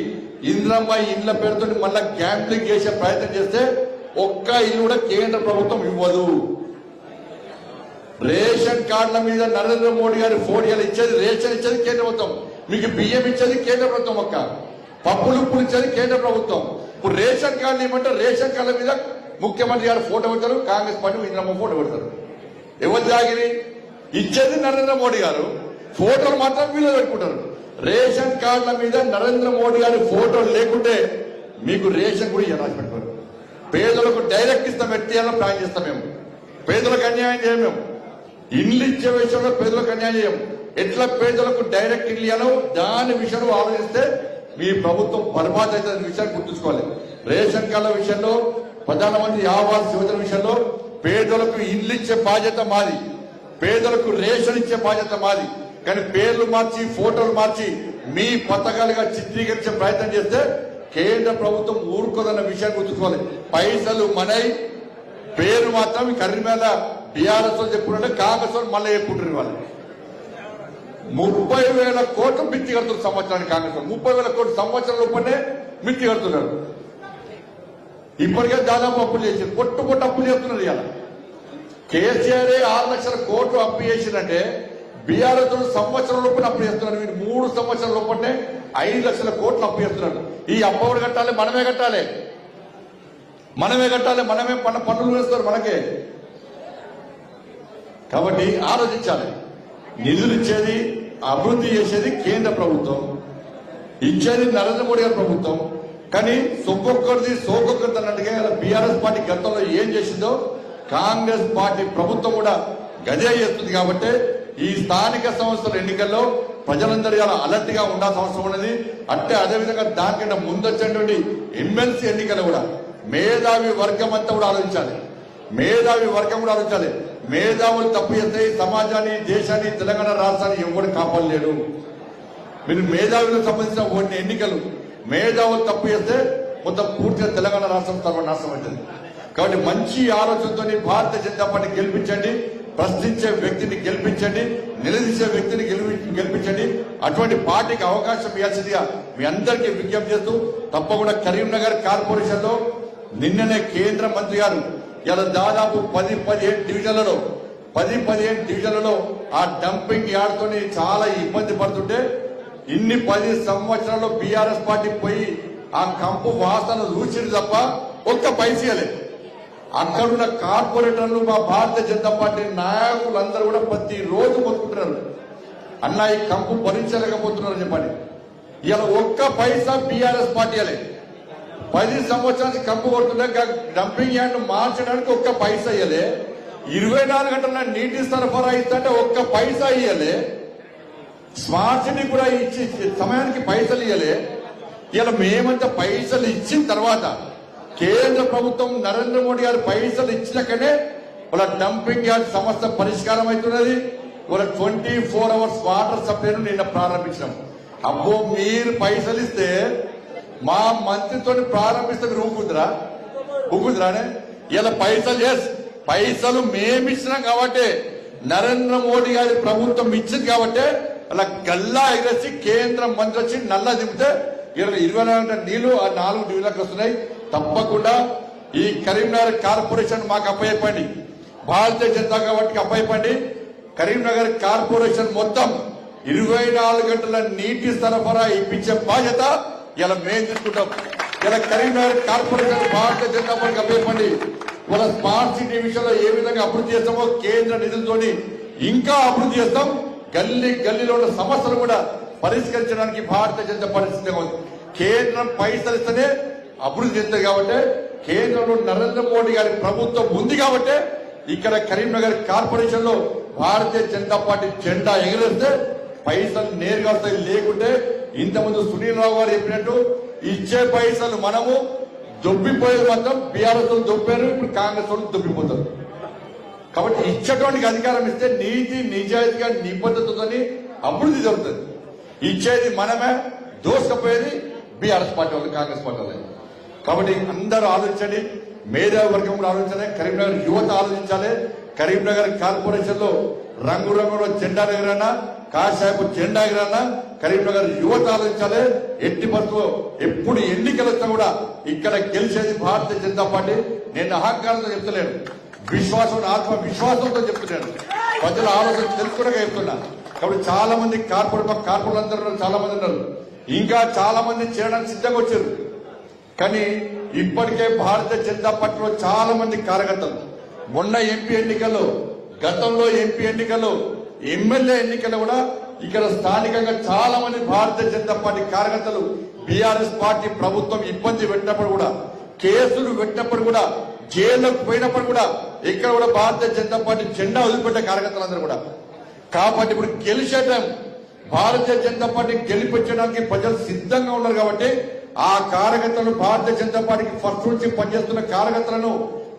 ఇంద్రమ్మ ఇళ్ల పేరుతో మళ్ళా గ్యాంబ్లింగ్ చేసే ప్రయత్నం చేస్తే ఒక్క ఇల్లు కూడా కేంద్ర ప్రభుత్వం ఇవ్వదు. రేషన్ కార్డుల మీద నరేంద్ర మోడీ గారి ఫోన్ ఇచ్చేది, రేషన్ ఇచ్చేది కేంద్ర ప్రభుత్వం, మీకు బియ్యం ఇచ్చేది కేంద్ర ప్రభుత్వం, ఒక్క పప్పులు ఉప్పులు ఇచ్చేది కేంద్ర ప్రభుత్వం. ఇప్పుడు రేషన్ కార్డులు ఇవ్వమంటే రేషన్ కార్డుల మీద ముఖ్యమంత్రి గారు ఫోటో పెడతారు, కాంగ్రెస్ పార్టీ ఇంద్రమ్మ ఫోటో పెడతారు. ఎవరు జాగిరి? ఇచ్చేది నరేంద్ర మోడీ గారు, ఫోటోలు మాత్రం వీళ్ళు పెట్టుకుంటారు. రేషన్ కార్డుల మీద నరేంద్ర మోడీ గారి ఫోటో లేకుంటే మీకు రేషన్ కూడా రాసి పెట్టుకోరు. పేదలకు డైరెక్ట్ ఇస్తాం, ఎట్లా ప్లాన్ చేస్తాం. మేము పేదలకు అన్యాయం చేయం. మేము ఇల్లు ఇచ్చే విషయంలో పేదలకు అన్యాయం చేయం. ఎట్లా పేదలకు డైరెక్ట్ ఇల్లు ఇవ్వను దాని విషయంలో ఆలోచిస్తే మీ ప్రభుత్వం బర్బాద్ అవుతుంది విషయాన్ని గుర్తుంచుకోవాలి. రేషన్ కార్డుల విషయంలో, ప్రధానమంత్రి ఆవాస్ యోజన విషయంలో పేదలకు ఇల్లు ఇచ్చే బాధ్యత మాది, పేదలకు రేషన్ ఇచ్చే బాధ్యత మాది. కానీ పేర్లు మార్చి, ఫోటోలు మార్చి మీ పథకాలుగా చిత్రీకరించే ప్రయత్నం చేస్తే కేంద్ర ప్రభుత్వం ఊరుకోదన్న విషయాన్ని గుర్తుంచుకోవాలి. పైసలు మనై, పేరు మాత్రం కర్రీ మీద బీఆర్ఎస్ చెప్పుకుంటే కాంగ్రెస్ మళ్ళీ చెప్పుకుంటారు. వాళ్ళు 30,000 కోట్లు మిత్తి కడుతున్నారు సంవత్సరానికి. కాంగ్రెస్ 30,000 కోట్లు సంవత్సరం లోపలనే మిత్తి కడుతున్నారు. ఇప్పటికే దాదాపు అప్పులు చేసి పొట్టు అప్పులు చేస్తున్నారు. ఇవాళ కేసీఆర్ 6 లక్షల కోట్లు అప్పు చేసిందంటే బీఆర్ఎస్ సంవత్సరం లోపల అప్పు చేస్తున్నారు. మీరు 3 సంవత్సరాల లోపలనే 5 లక్షల కోట్లు అప్పు చేస్తున్నారు. ఈ అప్పు ఎవరు కట్టాలి? మనమే కట్టాలి. మనమే కట్టాలి, మనమే పన్నులు వేస్తారు మనకే. కాబట్టి ఆలోచించాలి. నిధులు ఇచ్చేది, అభివృద్ధి చేసేది కేంద్ర ప్రభుత్వం, ఇచ్చేది నరేంద్ర మోడీ గారి ప్రభుత్వం. కానీ సొక్కొక్కరిది సోకొక్కరిది అన్నట్టుగా బీఆర్ఎస్ పార్టీ గతంలో ఏం చేసిందో కాంగ్రెస్ పార్టీ ప్రభుత్వం కూడా గదే చేస్తుంది. కాబట్టి ఈ స్థానిక సంస్థల ఎన్నికల్లో ప్రజలందరూ ఇలా అలర్ట్ గా ఉండాల్సిన అవసరం ఉన్నది. అంటే అదేవిధంగా దానికంటే ముందొచ్చేటువంటి ఎమ్మెల్సీ ఎన్నికలు కూడా మేధావి వర్గం అంతా కూడా ఆలోచించాలి. మేధావి వర్గం కూడా ఆలోచించాలి. మేధావులు తప్పు చేస్తే సమాజాన్ని, దేశాన్ని, తెలంగాణ రాష్ట్రాన్ని ఎవరు కాపాడలేడు. మీరు మేధావులకు సంబంధించిన కొన్ని ఎన్నికలు మేధావులు తప్పు చేస్తే మొత్తం పూర్తిగా తెలంగాణ రాష్ట్రం సర్వనాశనం అవుతుంది. కాబట్టి మంచి ఆలోచనతో భారతీయ జనతా పార్టీ గెలిపించండి, ప్రశ్నించే వ్యక్తిని గెలిపించండి, నిలదీసే వ్యక్తిని గెలిపించండి. అటువంటి పార్టీకి అవకాశం ఇవ్వాల్సిందిగా మీ అందరికీ విజ్ఞప్తి చేస్తూ, తప్పకుండా కరీంనగర్ కార్పొరేషన్ లో నిన్ననే కేంద్ర మంత్రి గారు ఇలా దాదాపు 10-15 డివిజన్లలో ఆ డంపింగ్ యార్డ్తో చాలా ఇబ్బంది పడుతుంటే ఇన్ని 10 సంవత్సరాల్లో బీఆర్ఎస్ పార్టీ పోయి ఆ కంపు వాసన రూచిని తప్ప ఒక్క పైసలే. అక్కడున్న కార్పొరేటర్లు, మా భారతీయ జనతా పార్టీ నాయకులందరూ కూడా ప్రతిరోజు మొత్తుకుంటున్నారు, అన్న ఈ కంపు భరించలేకపోతున్నారు చెప్పండి. ఇలా ఒక్క పైసా బీఆర్ఎస్ పార్టీ అలే. 10 సంవత్సరానికి కంపు కొడుతుంటే డంపింగ్ యార్డ్ మార్చడానికి ఒక్క పైసా ఇయ్యలే. 24 గంటల నీటి సరఫరా ఇస్తుంటే ఒక్క పైసా ఇయ్యలే. స్మార్ట్ సిటీ కూడా ఇచ్చి సమయానికి పైసలు ఇయ్యలే. ఇలా మేమంతా పైసలు ఇచ్చిన తర్వాత కేంద్ర ప్రభుత్వం నరేంద్ర మోడీ గారు పైసలు ఇచ్చినాకనే వాళ్ళ డంపింగ్ యార్డ్ సమస్య పరిష్కారం అవుతున్నది. వాళ్ళ 24 అవర్స్ వాటర్ సప్లైను నిన్న ప్రారంభించాం. అబ్బో, మీరు పైసలు ఇస్తే మా మంత్రితో ప్రారంభిస్తే మీరు ఊగుందిరానే. ఇలా పైసలు మేమిచ్చినాం కాబట్టి, నరేంద్ర మోడీ గారి ప్రభుత్వం ఇచ్చింది కాబట్టి అలా గల్లా ఎగరేసి కేంద్ర మంత్రి వచ్చి నల్ల దింపితే 24 గంటల నీళ్లు ఆ 4 డివిజన్లకు వస్తున్నాయి. తప్పకుండా ఈ కరీంనగర్ కార్పొరేషన్ మాకు అప్పయ్యపండి, భారతీయ జనతా పార్టీకి అప్పయ్యపండి. కరీంనగర్ కార్పొరేషన్ మొత్తం 24 గంటల నీటి సరఫరా ఇప్పించే బాధ్యత ఇలా మేము తీసుకుంటాం. ఇలా కరీంనగర్ కార్పొరేషన్ భారతీయ జనతా పార్టీకి అప్పయ్యపండి. వాళ్ళ స్మార్ట్ సిటీ విషయంలో ఏ విధంగా అభివృద్ధి చేస్తామో కేంద్ర నిధులతోని ఇంకా అభివృద్ధి చేస్తాం. గల్లీలో ఉన్న సమస్యలు కూడా పరిష్కరించడానికి భారతీయ జనతా పార్టీ సిద్ధంగా ఉంది. కేంద్రం పైసలు ఇస్తేనే అభివృద్ధి చేస్తుంది. కాబట్టి కేంద్రంలో నరేంద్ర మోడీ గారి ప్రభుత్వం ఉంది కాబట్టి ఇక్కడ కరీంనగర్ కార్పొరేషన్ లో భారతీయ జనతా పార్టీ జెండా ఎగరేస్తే పైసలు నేరుగా వస్తాయి. లేకుంటే ఇంతకుముందు సునీల్ రావు గారు చెప్పినట్టు ఇచ్చే పైసలు మనము దొబ్బిపోయేది మాత్రం బీఆర్ఎస్ వాళ్ళు దొబ్బారు, ఇప్పుడు కాంగ్రెస్ వాళ్ళు దొబ్బిపోతారు. కాబట్టి ఇచ్చేటువంటి అధికారం ఇస్తే నీతి నిజాయితీగా నిబద్ధతతో అభివృద్ధి జరుగుతుంది. ఇచ్చేది మనమే, దోసుకపోయేది బీఆర్ఎస్ పార్టీ వాళ్ళు, కాంగ్రెస్ పార్టీ వాళ్ళు. కాబట్టి అందరూ ఆలోచించండి, మేధావి వర్గం కూడా ఆలోచించాలి, కరీంనగర్ యువత ఆలోచించాలి. కరీంనగర్ కార్పొరేషన్ లో రంగురంగుల జెండా ఎగరన్నా, కాషాయపు జెండా ఎగరన్నా కరీంనగర్ యువత ఆలోచించాలి. ఎట్టి పరిస్థితుల్లో ఎప్పుడు ఎన్నికలు వచ్చినా కూడా ఇక్కడ గెలిచేది భారతీయ జనతా పార్టీ. నేను అహంకారంతో చెప్తలేను, విశ్వాసం, ఆత్మవిశ్వాసంతో చెప్తున్నాను. ప్రజల ఆలోచన తెలుసుకోవడానికి చెప్తున్నా. కాబట్టి చాలా మంది కార్పొరేట్ అందరూ చాలా మంది ఉన్నారు, ఇంకా చాలా మంది చేయడానికి సిద్ధంగా వచ్చారు. కానీ ఇప్పటికే భారతీయ జనతా పార్టీలో చాలా మంది కార్యకర్తలు మొన్న ఎంపీ ఎన్నికల్లో, గతంలో ఎంపీ ఎన్నికల్లో, ఎమ్మెల్యే ఎన్నికల్లో కూడా ఇక్కడ స్థానికంగా చాలా మంది భారతీయ జనతా పార్టీ కార్యకర్తలు బీఆర్ఎస్ పార్టీ ప్రభుత్వం ఇబ్బంది పెట్టినప్పుడు కూడా, కేసులు పెట్టినప్పుడు కూడా, జైల్లోకి పోయినప్పుడు కూడా ఇక్కడ కూడా భారతీయ జనతా పార్టీ జెండా వదిలిపెట్టే కార్యకర్తలందరూ కూడా. కాబట్టి ఇప్పుడు గెలిచే టైం భారతీయ జనతా పార్టీ గెలిపించడానికి ప్రజలు సిద్ధంగా ఉన్నారు. కాబట్టి ఆ కార్యకర్తలను, భారతీయ జనతా పార్టీకి ఫస్ట్ నుంచి పనిచేస్తున్న కార్యకర్తలను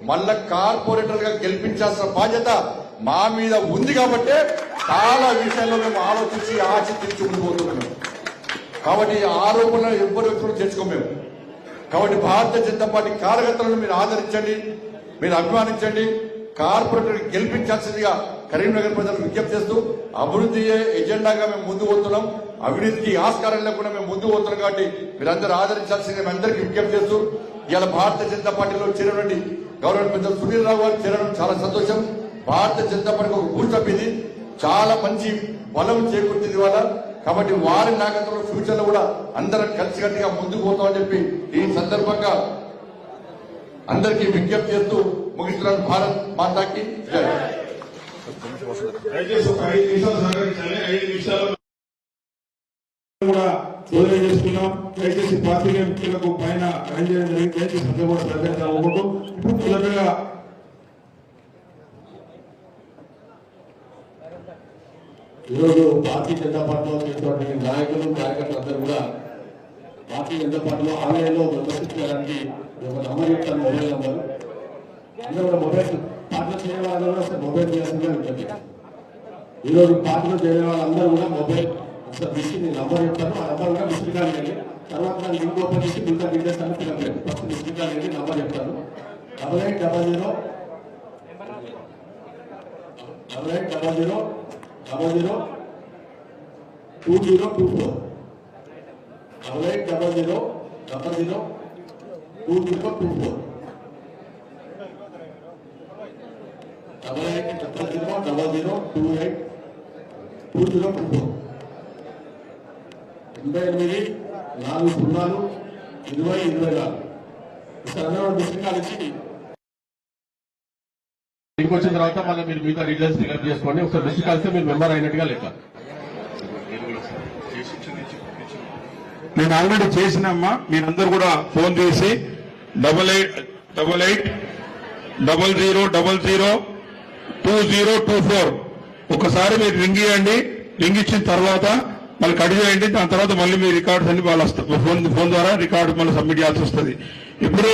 మళ్ళా కార్పొరేటర్ గా గెలిపించాల్సిన బాధ్యత మా మీద ఉంది. కాబట్టి చాలా విషయాల్లో మేము ఆలోచించి ఆచి తెచ్చి ఉండిపోతున్నాం. కాబట్టి ఆరోపణలు ఎవ్వరు తెచ్చుకోం మేము. కాబట్టి భారతీయ జనతా పార్టీ కార్యకర్తలను మీరు ఆదరించండి, మీరు అభిమానించండి. కార్పొరేటర్ గెలిపించాల్సిందిగా కరీంనగర్ ప్రజలకు విజ్ఞప్తి చేస్తూ, అభివృద్ధి ఎజెండాగా మేము ముందు పోతున్నాం, అవినీతికి ఆస్కారం లేకుండా మేము ముందు పోతున్నాం. కాబట్టి మీరందరూ ఆదరించాల్సిందిగా మేము అందరికీ విజ్ఞప్తి చేస్తూ, ఇలా భారతీయ జనతా పార్టీలో చేరనండి గవర్నమెంట్ పెద్దలు సునీల్ రావు గారు చేరడం చాలా సంతోషం. భారతీయ జనతా పార్టీకి ఒక భూసభ్యుది, చాలా మంచి బలం చేకూర్చింది వాళ్ళ. కాబట్టి వారి నాయకత్వంలో ఫ్యూచర్ లో కూడా అందరం కలిసికట్టుగా ముందుకు పోతామని చెప్పి ఈ సందర్భంగా అందరికీ విజ్ఞప్తి చేస్తూ ముగిస్తున్నాను. భారత్ మాతాకి జై. దయచేసి ఒక 5 నిమిషాలు సహకరించాలి. 5 నిమిషాలు కూడా సోదరి చేసుకున్నాం. దయచేసి పార్టీల వ్యక్తులకు పైన అరేంజ్ చేయడం జరిగింది. దయచేసి అందరూ కూడా సహకరించాలనుకుంటూ ఇప్పుడు మొదటగా ఈరోజు భారతీయ జనతా పార్టీలో చేసినటువంటి నాయకులు కార్యకర్తలు అందరూ కూడా భారతీయ జనతా పార్టీలో ఆలయంలో మెంబర్షిప్ చేయడానికి ఒక నంబర్ చెప్తాను, మొబైల్ నంబర్. అందరూ కూడా మొబైల్ పార్టీలో చేయని వాళ్ళందరూ కూడా ఒకసారి మొబైల్ చేయాల్సిందే ఉంటుంది. ఈరోజు పార్టీలో చేయని వాళ్ళందరూ కూడా మొబైల్ ఒకసారి మిస్కి నేను నంబర్ చెప్తాను. ఆ నంబర్ కూడా మిస్డ్ కాల్ చేయండి. తర్వాత నాకు లింక్ ఓపెన్ చేసి మిగతా డీటెయిల్స్ అన్ని ఫిల్ చేయండి. ఫస్ట్ మిస్డ్ కాల్ చేయండి, నంబర్ చెప్తాను. 8800 8800 00 2024 8800 00 2024 8800 00 2024 88 40 2024 సాధారణ విషయాలు ఇచ్చి ఇంటికి వచ్చిన తర్వాత మళ్ళీ మీరు మిగతా డీటెయిల్స్ ఫిల్అప్ చేసుకోండి. ఒకసారి మిస్డ్ కలిస్తే మీరు మెంబర్ అయినట్టుగా లెక్క. నేను ఆల్రెడీ చేసినమ్మా. మీరందరూ కూడా ఫోన్ చేసి 8888 00 2024 ఒకసారి మీరు రింగ్ ఇవ్వండి. రింగ్ ఇచ్చిన తర్వాత మళ్ళీ కట్ చేయండి. దాని తర్వాత మళ్ళీ మీ రికార్డ్స్ అన్ని వాళ్ళు ఫోన్ ద్వారా రికార్డు మళ్ళీ సబ్మిట్ చేయాల్సి వస్తుంది. ఇప్పుడు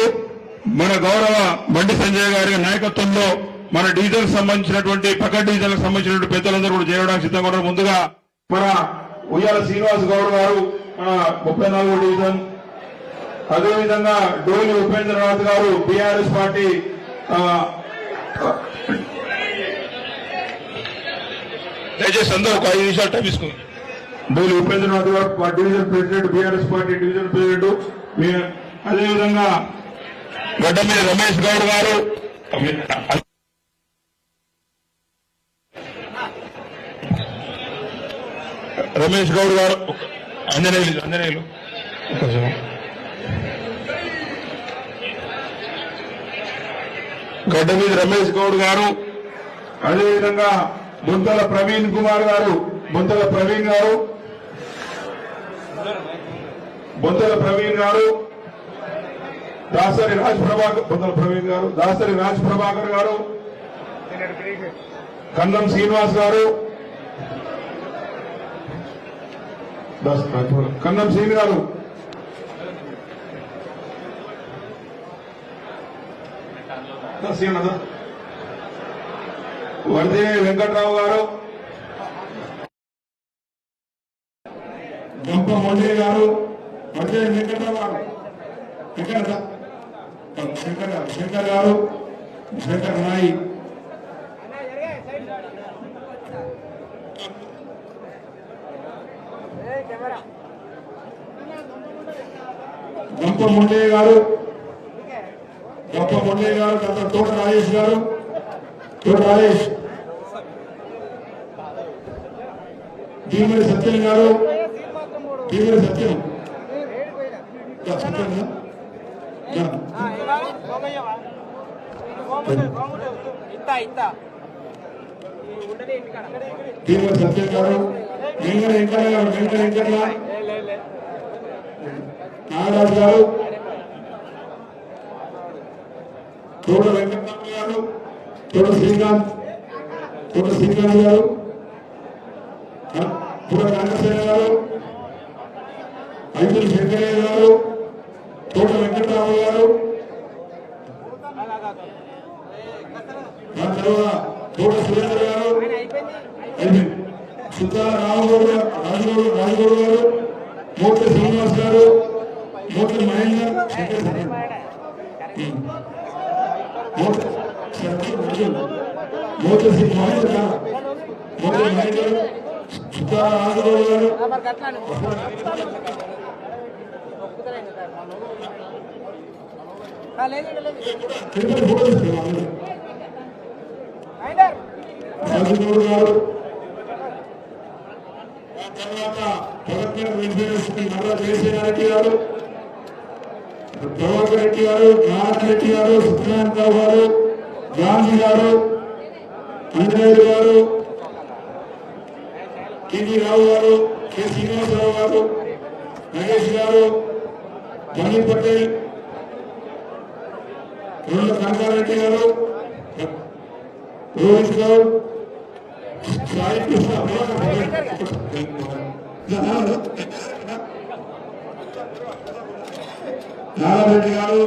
మన గౌరవ బండి సంజయ్ గారి నాయకత్వంలో మన డివిజన్ సంబంధించినటువంటి పక్క డివిజన్ సంబంధించినటువంటి పెద్దలందరూ కూడా చేయడానికి సిద్ధంగా ఉన్నారు. ముందుగా మన ఉయ్యాల శ్రీనివాస్ గౌడ్ గారు మన 34 డివిజన్, అదేవిధంగా డోలి ఉపేంద్రనాథ్ గారు బీఆర్ఎస్ పార్టీ దయచేసి అందరూ ఒక 5 నిమిషాలు టైం తీసుకున్నారు. డోలి ఉపేంద్రనాథ్ గారు division president, BRS party division president. అదేవిధంగా గడ్డమీద రమేష్ గౌడ్ గారు, ఆంజనేయులు గడ్డమీద రమేష్ గౌడ్ గారు, అదేవిధంగా బొంతల ప్రవీణ్ కుమార్ గారు, బొంతల ప్రవీణ్ గారు, దాసరి రాజ్ ప్రభాకర్ గారు, కన్నం శ్రీనివాస్ గారు, కన్నం శ్రీని గారు, వర్దే వెంకట్రావు గారు, గంప మొండే గారు, వర్దే వెంకట్రావు గారు, శంకర్ గారు, శంకర్ నాయి, గంప మొండే గారు, డాక్టర్ తోట రాజేష్ గారు, భీమడి సత్యం గారు, సత్యం గారు, వెంకట నాగరాజు గారు, తోట వెంకటరావు గారు, తోట శ్రీకాంత్ గారు, పూర కాంగ్రెస్ గారు, ఐదుల శంకరయ్య గారు, తోట వెంకటరావు గారు, దాని తర్వాత తోట సురేంద్ర గారు, సుధా రాజగౌడ్ గారు, మూర్తి శ్రీనివాస్ గారు, మూర్తి మహేందర్, మూర్తి మహేందర్, సుధా రాజగౌడ్ గారు, రాజగౌడ్ గారు, తర్వాత కలెక్టర్ వెంకటేశ్వర నర్రా జయసేనారెడ్డి గారు, ప్రభాకర్ రెడ్డి గారు, నారాయణ రెడ్డి గారు, సత్యనారాయణరావు గారు, గాంధీ గారు, అంజనేయులు గారు, కెజీ రావు గారు, కె శ్రీనివాసరావు గారు, నగేష్ గారు, జమీర్ పటేల్, రెండు కనకారెడ్డి గారు, రోహిత్ గౌడ్, సాయి కృష్ణ, నారాయణ గారు,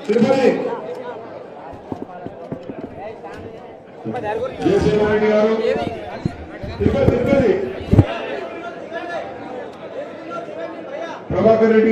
తిరుపతి జయశేఖర్ గారు, తిరుపతి ప్రభాకర్ రెడ్డి గారు.